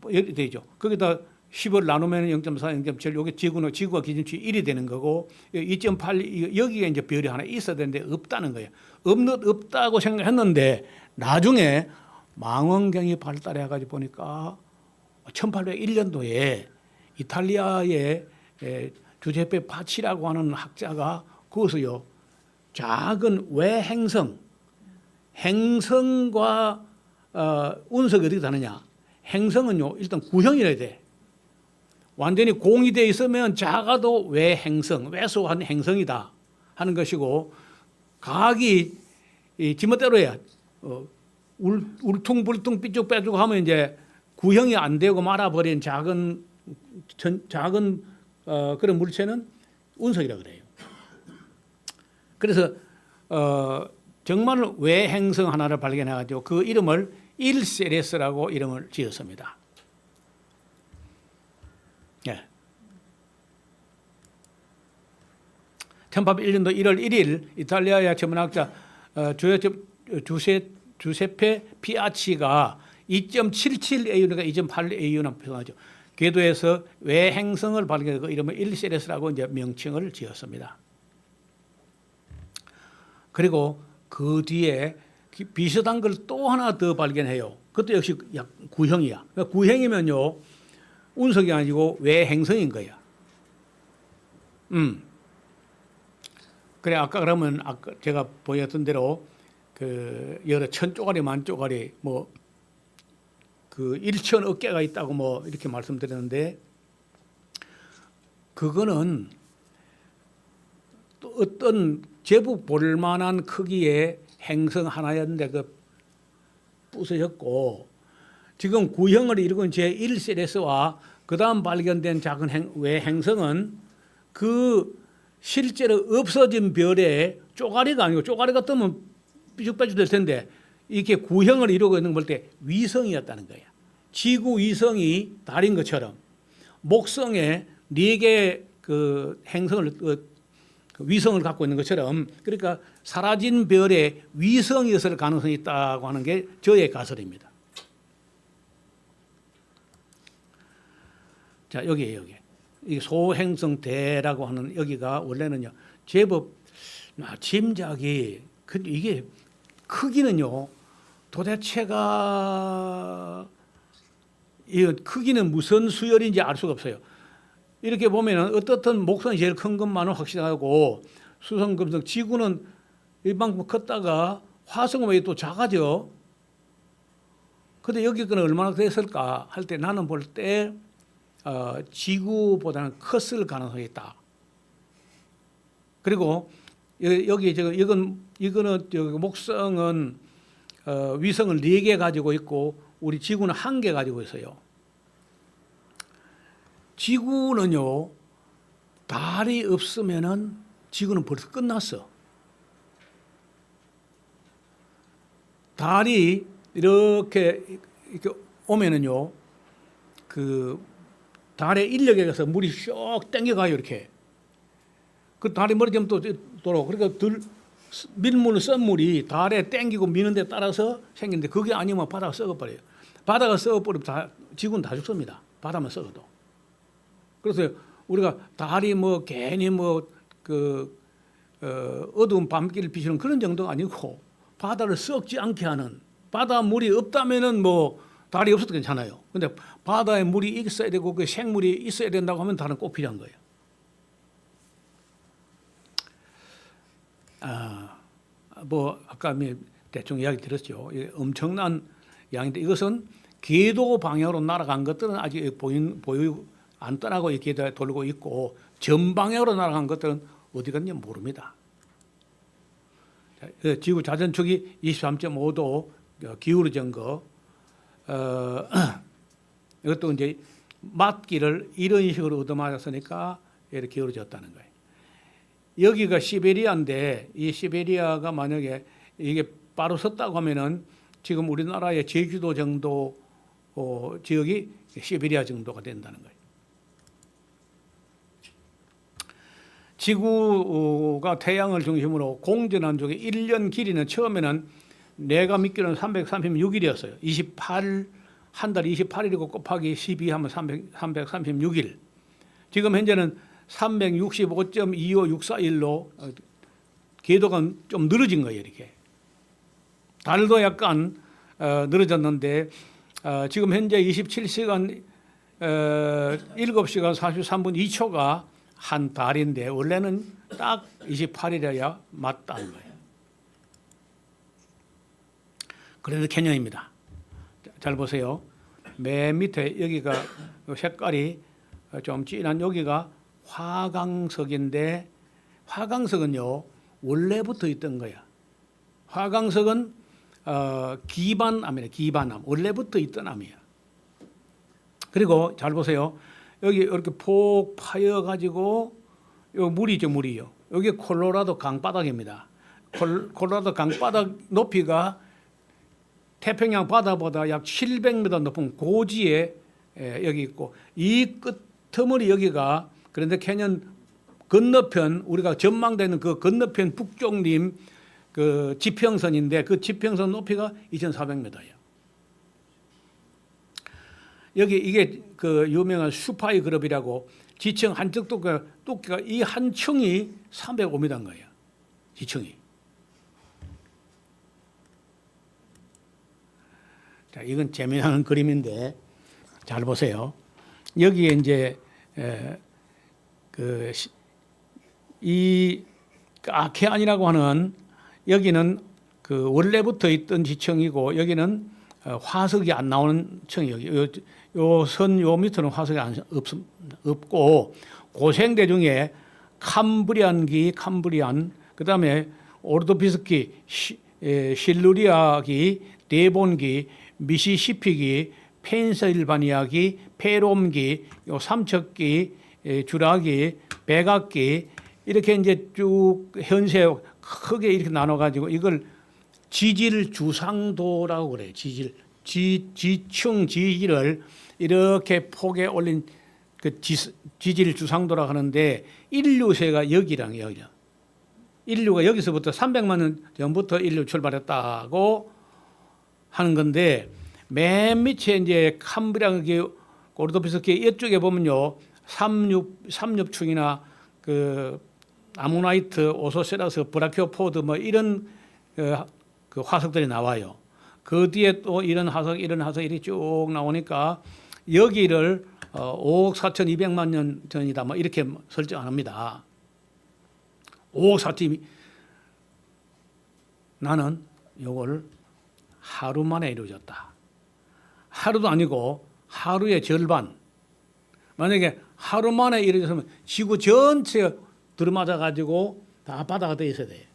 이렇게 되죠. 거기다 10을 나누면 0.4, 0.7 여기 지구가 기준치 1이 되는 거고 2.8 여기에 이제 별이 하나 있어야 되는데 없다는 거예요. 없다고 생각했는데 나중에 망원경이 발달해 가지고 보니까 1801년도에 이탈리아의 주제페 파치라고 하는 학자가 거기서요 작은 외행성, 행성과 운석이 어떻게 다르냐? 행성은요 일단 구형이라야 돼. 완전히 공이 돼 있으면 작아도 외행성, 왜소한 행성이다 하는 것이고 과학이 지멋대로야. 울퉁불퉁 삐쭉 빼주고 하면 이제 구형이 안 되고 말아버린 작은 그런 물체는 운석이라 그래요. 그래서 정말 외행성 하나를 발견해가지고 그 이름을 일세레스라고 이름을 지었습니다. 예. 1801년도 1월 1일 이탈리아의 천문학자 주세페 피아치가 2.77 AU니까 2.8 AU나 표현하죠. 궤도에서 외행성을 발견하고 이름을 일세레스라고 이제 명칭을 지었습니다. 그리고 그 뒤에 비슷한 걸 또 하나 더 발견해요. 그것도 역시 구형이야. 구형이면요 운석이 아니고 외행성인 거야. 그래 아까 그러면 아까 제가 보였던 대로 그 여러 천 쪼가리 만 쪼가리 뭐 그 1천 어깨가 있다고 뭐 이렇게 말씀드렸는데 그거는 또 어떤 제법 볼만한 크기의 행성 하나였는데 그 부서졌고 지금 구형을 이루고 제1세레스와 그 다음 발견된 작은 외행성은 그 실제로 없어진 별의 쪼가리가 아니고 쪼가리가 뜨면 삐죽빼죽 될 텐데 이렇게 구형을 이루고 있는 걸 볼 때 위성이었다는 거야. 지구 위성이 달인 것처럼 목성에 4개의 그 행성을 위성을 갖고 있는 것처럼 그러니까 사라진 별의 위성이었을 가능성이 있다고 하는 게 저의 가설입니다. 자 여기에요 여기. 이 소행성대라고 하는 여기가 원래는요 제법 짐작이 이게 크기는요 도대체가 이 크기는 무슨 수열인지 알 수가 없어요. 이렇게 보면은 어떻든 목성이 제일 큰 것만은 확실하고 수성, 금성, 지구는 이만큼 컸다가 화성은 왜 또 작아져? 근데 여기 거는 얼마나 됐을까 할 때 나는 볼 때 지구보다는 컸을 가능성이 있다. 그리고 여기 이거는 목성은 위성을 4개 가지고 있고 우리 지구는 1개 가지고 있어요. 지구는요 달이 없으면은 지구는 벌써 끝났어. 달이 이렇게 오면은요 그 달의 인력에 가서 물이 쭉 땡겨가요 이렇게. 그 달이 멀어지면 또 돌아오고 그러니까 밀물 썬물이 달에 땡기고 미는 데 따라서 생기는데 그게 아니면 바다가 썩어버려요. 바다가 썩어버리면 지구는 다 죽습니다. 바다만 썩어도. 그래서 우리가 달이 뭐 괜히 어두운 밤길을 비추는 그런 정도가 아니고 바다를 썩지 않게 하는 바다 물이 없다면은 뭐 달이 없어도 괜찮아요. 근데 바다에 물이 있어야 되고 그 생물이 있어야 된다고 하면 달은 꼭 필요한 거예요. 뭐 아까 대충 이야기 들었죠. 엄청난 양인데 이것은 궤도 방향으로 날아간 것들은 아직 보유 안 떠나고 이렇게 돌고 있고 전 방향으로 날아간 것들은 어디 갔는지 모릅니다. 지구 자전축이 23.5도 기울어진 거 이것도 이제 맞기를 이런 식으로 얻어맞았으니까 이렇게 기울어졌다는 거예요. 여기가 시베리아인데 이 시베리아가 만약에 이게 바로 섰다고 하면은 지금 우리나라의 제주도 정도 지역이 시베리아 정도가 된다는 거예요. 지구가 태양을 중심으로 공전한 쪽에 1년 길이는 처음에는 내가 믿기로는 336일이었어요. 28 한 달 28일이고 곱하기 12 하면 336일. 지금 현재는 365.25641로 궤도가 좀 늘어진 거예요. 이렇게. 달도 약간 늘어졌는데 지금 현재 27시간 7시간 43분 2초가 한 달인데 원래는 딱 28일이어야 맞다는 거예요. 그래도 개념입니다. 잘 보세요. 맨 밑에 여기가 색깔이 좀 진한 여기가 화강석인데 화강석은요 원래부터 있던 거야. 화강석은 기반암이래. 기반암 원래부터 있던 암이야. 그리고 잘 보세요. 여기 이렇게 폭 파여 가지고 요 물이죠 물이요. 여기 콜로라도 강바닥입니다. 콜로라도 강바닥 높이가 태평양 바다보다 약 700m 높은 고지에 여기 있고 이 끝머리 여기가 그런데 캐년 건너편 우리가 전망되는 그 건너편 북쪽림 그 지평선인데 그 지평선 높이가 2,400m예요. 여기 이게 그 유명한 슈파이 그룹이라고 지층 한쪽 두께가 이 한 층이 305m인 거예요. 지층이. 자, 이건 재미난 그림인데 잘 보세요. 여기에 이제 이 아케안이라고 하는 여기는 그 원래부터 있던 지층이고 여기는 화석이 안 나오는 층이에요. 요 밑에는 화석이 없고 고생대 중에 캄브리안, 그다음에 오르도피스키, 실루리아기, 데본기, 미시시피기, 펜실바니아기, 페롬기, 요 삼척기, 주라기, 백악기 이렇게 이제 쭉 현세 크게 이렇게 나눠 가지고 이걸 지질 주상도라고 그래요. 지층 지질을 이렇게 폭에 올린 그 지질 주상도라고 하는데 인류세가 여기랑요. 인류가 여기서부터 300만 년 전부터 인류 출발했다고 하는 건데 맨 밑에 이제 캄브리아 오르도피스키 이쪽에 보면요. 삼육충이나 그 아모나이트, 오소세라스, 브라키오포드 뭐 이런 그 화석들이 나와요. 그 뒤에 또 이런 화석 이렇게 쭉 나오니까 여기를 5억 4,200만 년 전이다. 뭐 이렇게 설정 안 합니다. 5억 4천 나는 요걸 하루 만에 이루어졌다. 하루도 아니고 하루의 절반. 만약에 하루 만에 이루어졌으면 지구 전체가 들어맞아 가지고 다 바다가 돼 있어야 돼.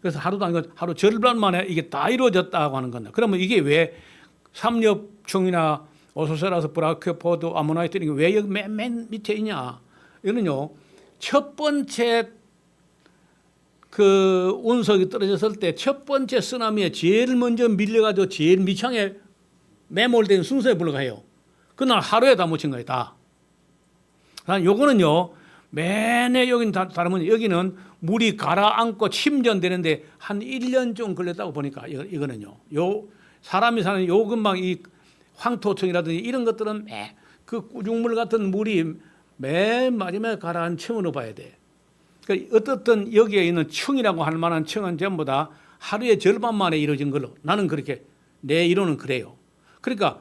그래서 하루도 아니고 하루 절반 만에 이게 다 이루어졌다고 하는 건데. 그러면 이게 왜 삼엽충이나 오소세라스, 브라키오포드, 아모나이트 이게 왜 여기 맨 밑에 있냐? 이거는요. 첫 번째 그 운석이 떨어졌을 때 첫 번째 쓰나미에 제일 먼저 밀려가지고 제일 밑창에 매몰된 순서에 불러가요. 그날 하루에 다 묻힌 거예요. 다. 요거는요. 맨에 여기는 다르면 여기는 물이 가라앉고 침전되는데 한 1년 좀 걸렸다고 보니까 이거는요. 요 사람이 사는 요 근방 이 황토층이라든지 이런 것들은 그 꾸중물 같은 물이 맨 마지막에 가라앉은 층으로 봐야 돼. 그러니까 어떻든 여기에 있는 층이라고 할 만한 층은 전부 다 하루의 절반 만에 이루어진 걸로 나는 그렇게 내 이론은 그래요. 그러니까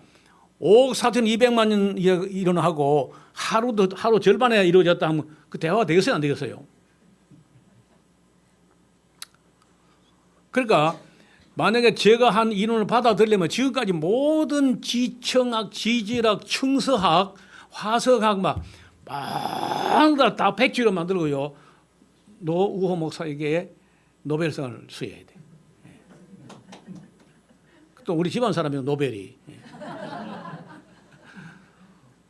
5억 4,200만 년 이론하고 하루 절반에 이루어졌다 하면 그 대화가 되겠어요, 안 되겠어요? 그러니까 만약에 제가 한 이론을 받아들이려면 지금까지 모든 지층학, 지질학, 층서학, 화석학 다 백지로 만들고요. 노우호 목사에게 노벨상을 수여해야 돼. 또 우리 집안 사람이 노벨이.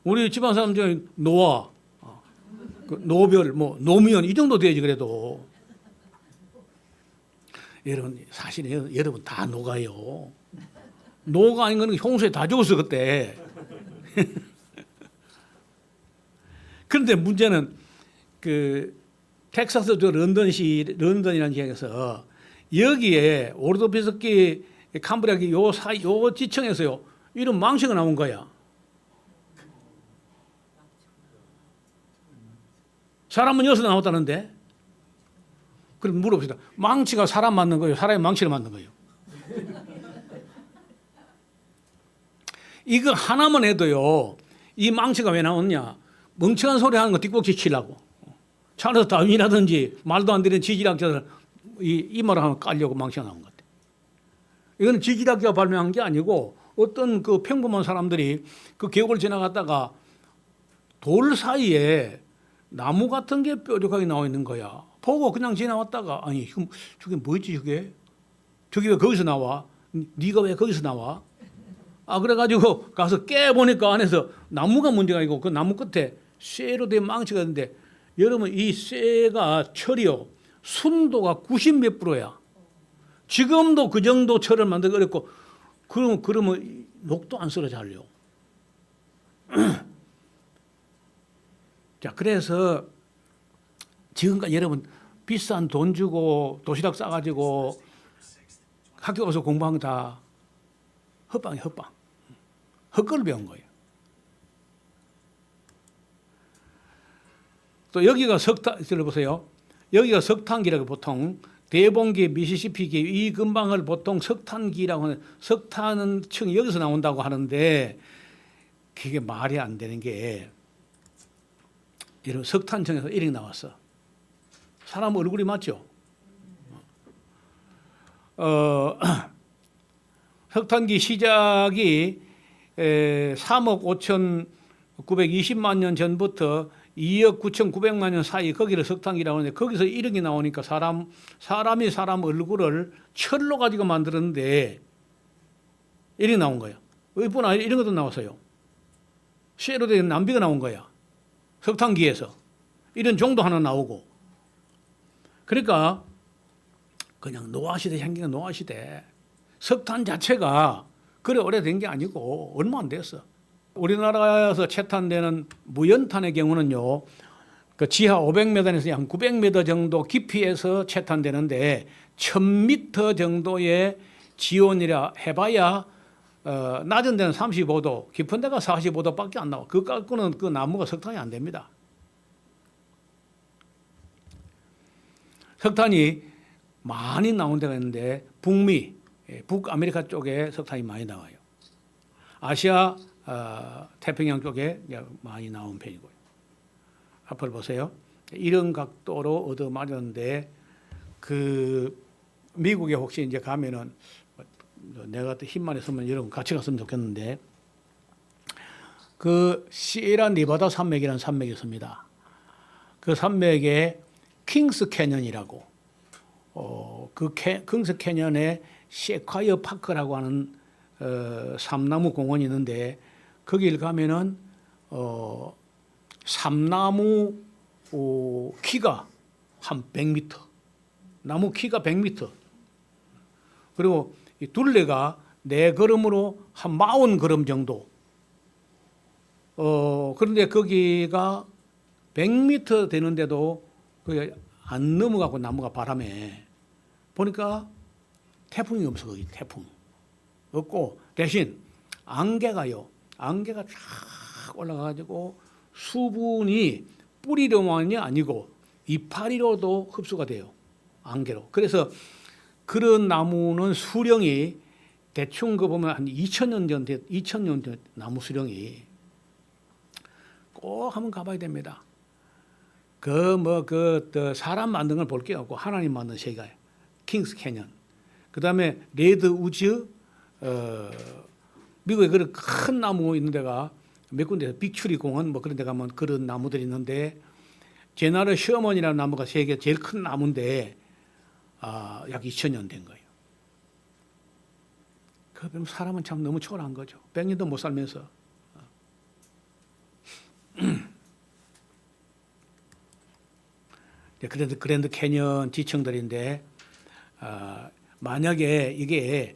우리 집안 사람 중에 노아, 노별, 뭐 노무현 이 정도 돼야지 그래도. 여러분 사실 여러분 다 노가요. 노가 아닌 거는 홍수에 다 죽었어 그때. 그런데 문제는 그 텍사스 주 런던이라는 지역에서 여기에 오르도피스키 캄브리아기 요 지층에서요 이런 망치가 나온 거야. 사람은 여기서 나왔다는데. 그럼 물어봅시다. 망치가 사람 맞는 거예요? 사람이 망치를 맞는 거예요? 이거 하나만 해도요. 이 망치가 왜 나왔냐? 멍청한 소리 하는 거 뒷꼭지 치려고. 찰스 다윈이라든지 말도 안 되는 지질학자들 이말을 하면 깔려고 망치가 나온 것 같아요. 이건 지질학자가 발명한 게 아니고 어떤 그 평범한 사람들이 그 계곡을 지나갔다가 돌 사이에 나무 같은 게 뾰족하게 나와 있는 거야. 보고 그냥 지나왔다가 아니 저게 뭐였지 저게? 저게 왜 거기서 나와? 네가 왜 거기서 나와? 그래가지고 가서 깨보니까 안에서 나무가 문제가 있고 그 나무 끝에 쇠로 된 망치가 있는데 여러분 이 쇠가 철이요. 순도가 90몇 프로야. 지금도 그 정도 철을 만들기 어렵고 그러면 녹도 안 썰어 잘요. 자, 그래서 지금까지 여러분 비싼 돈 주고 도시락 싸가지고 학교 가서 공부한 거 다 헛방이에요, 헛방. 헛걸 배운 거예요. 또 여기가 석탄, 들어보세요. 여기가 석탄기라고 보통 대봉기, 미시시피기 이 근방을 보통 석탄기라고 하는 석탄은 층이 여기서 나온다고 하는데 그게 말이 안 되는 게 이런 석탄청에서 이렇게 나왔어. 사람 얼굴이 맞죠? 석탄기 시작이 3억 5,920만 년 전부터 2억 9,900만 년 사이 거기를 석탄기라고 하는데 거기서 1억이 나오니까 사람이 사람 얼굴을 철로 가지고 만들었는데 1이 나온 거야. 이뿐 아니라 이런 것도 나왔어요. 쇠로 된 남비가 나온 거야. 석탄기에서. 이런 종도 하나 나오고. 그러니까 그냥 노화시대 생긴 건 노화시대. 석탄 자체가 그래 오래된 게 아니고 얼마 안 됐어. 우리나라에서 채탄되는 무연탄의 경우는요, 그 지하 500m에서 한 900m 정도 깊이에서 채탄되는데 1000m 정도의 지온이라 해봐야 낮은 데는 35도, 깊은 데가 45도밖에 안 나와. 그 깎고는 그 나무가 석탄이 안 됩니다. 석탄이 많이 나온 데가 있는데 북미, 북아메리카 쪽에 석탄이 많이 나와요. 아시아, 태평양 쪽에 많이 나온 편이고요. 앞을 보세요. 이런 각도로 얻어맞았는데 그 미국에 혹시 이제 가면은 내가 또 힘만 있으면 여러분 같이 갔으면 좋겠는데 그 시에라 네바다 산맥이라는 산맥이 있습니다. 그 산맥에 킹스 캐년이라고 그 킹스 캐년에 세콰이어 파크라고 하는 삼나무 공원이 있는데 거길 가면은 삼나무 키가 한 100m, 나무 키가 100m, 그리고 이 둘레가 4걸음으로 한 40걸음 정도. 그런데 거기가 100m 되는데도 그게 안 넘어가고 나무가 바람에 보니까 태풍이 없어. 거기 태풍 없고 대신 안개가요. 안개가 쫙 올라가가지고 수분이 뿌리로만이 아니고 이파리로도 흡수가 돼요. 안개로. 그래서 그런 나무는 수령이 대충 그 보면 한 2000년 전 나무 수령이 꼭 한번 가봐야 됩니다. 사람 만든 걸 볼 게 없고 하나님 만든 세계예요. 킹스 캐년. 그 다음에 레드 우즈, 미국에 그런 큰 나무 있는 데가 몇 군데서 빅추리 공원 뭐 그런 데 가면 그런 나무들이 있는데 제나르 셔먼이라는 나무가 세계 제일 큰 나무인데 약 2000년 된 거예요. 그 사람은 참 너무 초라한 거죠. 100년도 못 살면서. 그랜드 캐년 지층들인데 만약에 이게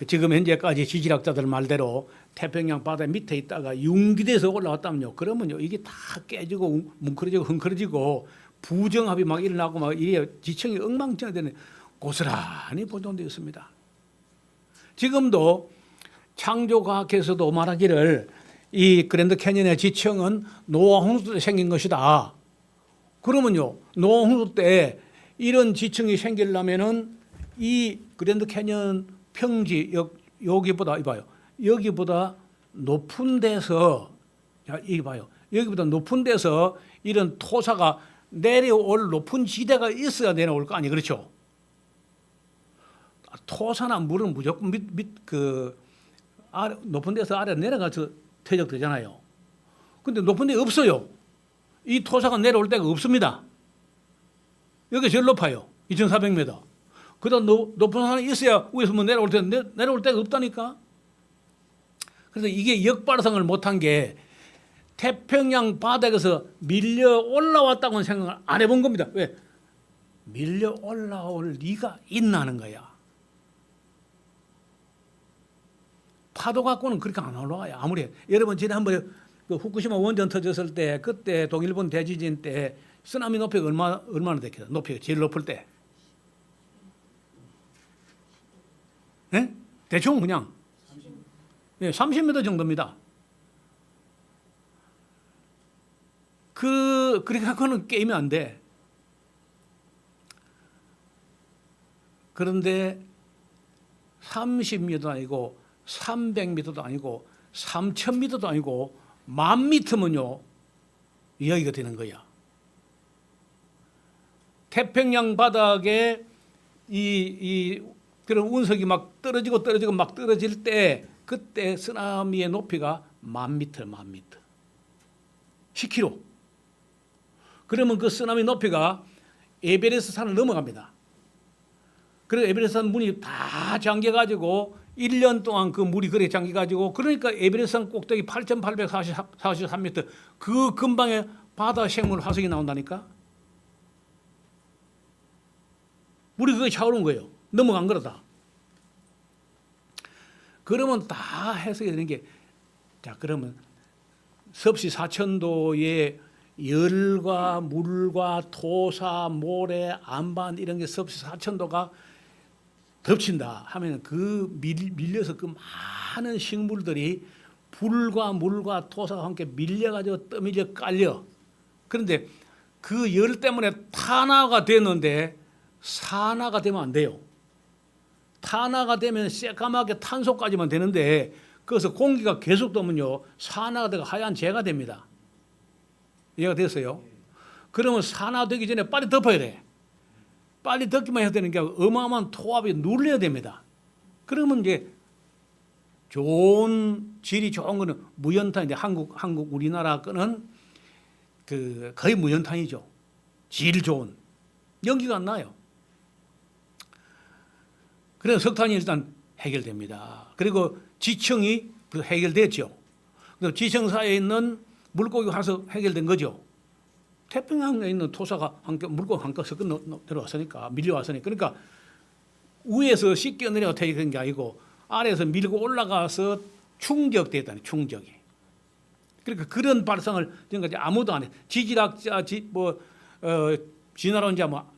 지금 현재까지 지질학자들 말대로 태평양 바다 밑에 있다가 융기돼서 올라왔다면요. 그러면요 이게 다 깨지고 뭉클어지고 흥클어지고 부정합이 막 일어나고 막 이래 지층이 엉망진창이 되는 고스란히 보존되어 있습니다. 지금도 창조과학에서도 말하기를 이 그랜드 캐년의 지층은 노아 홍수 때 생긴 것이다. 그러면요 노아 홍수 때 이런 지층이 생기려면은 이 그랜드 캐년 평지 여기보다 이봐요. 여기보다 높은 데서 이봐요. 여기보다 높은 데서 이런 토사가 내려올 높은 지대가 있어야 내려올 거 아니에요. 그렇죠? 토사나 물은 무조건 높은 데서 아래 내려가서 퇴적되잖아요. 근데 높은 데 없어요. 이 토사가 내려올 데가 없습니다. 여기 제일 높아요. 2400m. 그다음 높은 산이 있어야 위에서 뭐 내려올 데가 없다니까. 그래서 이게 역발상을 못한 게 태평양 바닥에서 밀려 올라왔다고는 생각을 안 해본 겁니다. 왜? 밀려 올라올 리가 있나는 거야. 파도 갖고는 그렇게 안 올라와요. 아무리 여러분 지난번에 그 후쿠시마 원전 터졌을 때 그때 동일본 대지진 때 쓰나미 높이가 얼마나 됐겠어요? 높이가 제일 높을 때. 네? 대충 그냥 30m 정도입니다. 그러니까 그거는 게임이 안 돼. 그런데 30m도 아니고 300m도 아니고 3000m도 아니고 10,000m면요 이야기가 되는 거야. 태평양 바닥에 이 그런 운석이 막 떨어지고 막 떨어질 때 그때 쓰나미의 높이가 10,000m. 10km. 그러면 그 쓰나미 높이가 에베레스트 산을 넘어갑니다. 그리고 에베레스트 산 문이 다 잠겨가지고 1년 동안 그 물이 그래 잠겨가지고 그러니까 에베레스트 산 꼭대기 8,843m 그 근방에 바다 생물 화석이 나온다니까. 물이 그게 차오른 거예요. 넘어간 거다. 그러면 다 해석이 되는 게 자 그러면 섭씨 4,000도의 열과 물과 토사, 모래, 안반 이런 게 섭씨 4,000도가 덮친다 하면 그 밀려서 그 많은 식물들이 불과 물과 토사와 함께 밀려가지고 떠밀려 깔려. 그런데 그 열 때문에 탄화가 됐는데 산화가 되면 안 돼요. 탄화가 되면 새까맣게 탄소까지만 되는데 그래서 공기가 계속 되면요 산화가 되고 하얀 재가 됩니다. 이해가 됐어요? 그러면 산화되기 전에 빨리 덮어야 돼. 빨리 덮기만 해야 되는 게 어마어마한 토압이 눌려야 됩니다. 그러면 이제 좋은 질이 좋은 거는 무연탄인데 한국 우리나라 거는 그 거의 무연탄이죠. 질 좋은 연기가 안 나요. 그래서 석탄이 일단 해결됩니다. 그리고 지층이 해결됐죠. 그리고 지층사에 있는 물고기 화석 해결된 거죠. 태평양에 있는 토사가 물고기 한껏 섞어 들어왔으니까 밀려왔으니까 그러니까 위에서 씻겨 내려가 태격한 게 아니고 아래에서 밀고 올라가서 충격됐다니 충격이. 그러니까 그런 발상을 지금까지 아무도 안 해. 지질학자, 진화론자 뭐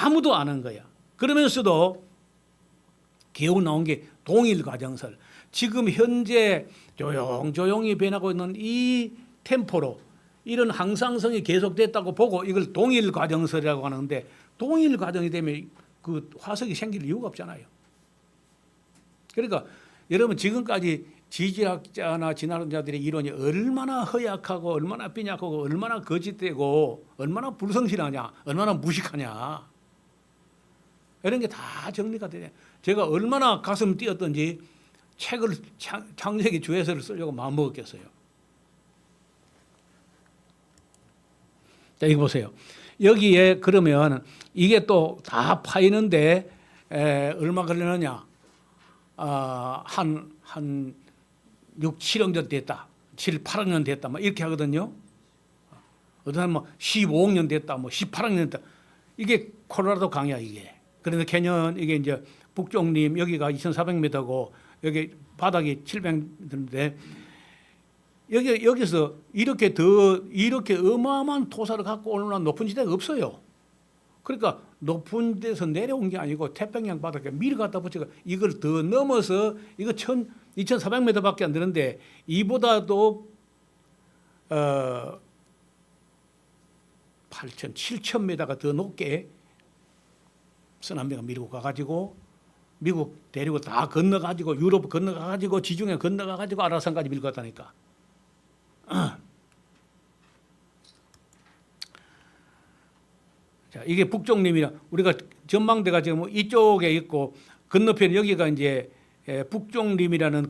아무도 안 한 거야. 그러면서도 겨우 나온 게 동일 과정설. 지금 현재 조용조용히 변하고 있는 이 템포로 이런 항상성이 계속됐다고 보고 이걸 동일 과정설이라고 하는데 동일 과정이 되면 그 화석이 생길 이유가 없잖아요. 그러니까 여러분 지금까지 지질학자나 진화론자들의 이론이 얼마나 허약하고 얼마나 빈약하고 얼마나 거짓되고 얼마나 불성실하냐 얼마나 무식하냐 이런 게 다 정리가 되네. 제가 얼마나 가슴 뛰었던지 책을 창세기 주에서를 쓰려고 마음먹었겠어요. 자, 이거 보세요. 여기에 그러면 이게 또 다 파이는데 얼마 걸리느냐? 한 6, 7억 년 됐다. 7, 8억 년 됐다. 뭐 이렇게 하거든요. 어떤 사람은 뭐 15억 년 됐다. 뭐 18억 년 됐다. 이게 콜로라도 강이야 이게. 그런데 캐년 이게 이제 북쪽림 여기가 2,400m고 여기 바닥이 700m인데 여기서 이렇게 어마어마한 토사를 갖고 올 만한 높은 지대가 없어요. 그러니까 높은 데서 내려온 게 아니고 태평양 바닥에 밀 갖다 붙여가 이걸 더 넘어서 이거 2,400m밖에 안 되는데 이보다도 8,000, 7,000m가 더 높게 쓰나미가 밀고 가가지고 미국 데리고 다 건너가지고 유럽 건너가가지고 지중해 건너가가지고 아라산까지 밀고 갔다니까. 자, 이게 북쪽림이라 우리가 전망대가 지금 이쪽에 있고 건너편 여기가 이제 북쪽림이라는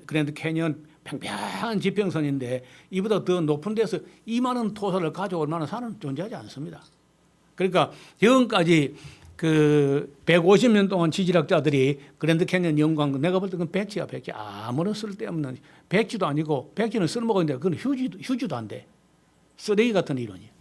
그랜드 캐니언 평평한 지평선인데 이보다 더 높은 데서 이만한 토사를 가져올 만한 산은 존재하지 않습니다. 그러니까 지금까지 그 150년 동안 지질학자들이 그랜드 캐니언 연구한 거 내가 볼 때 그건 백지야 백지. 아무런 쓸데없는 백지도 아니고 백지는 쓸모가 있는데 그건 휴지도 안 돼. 쓰레기 같은 이론이야.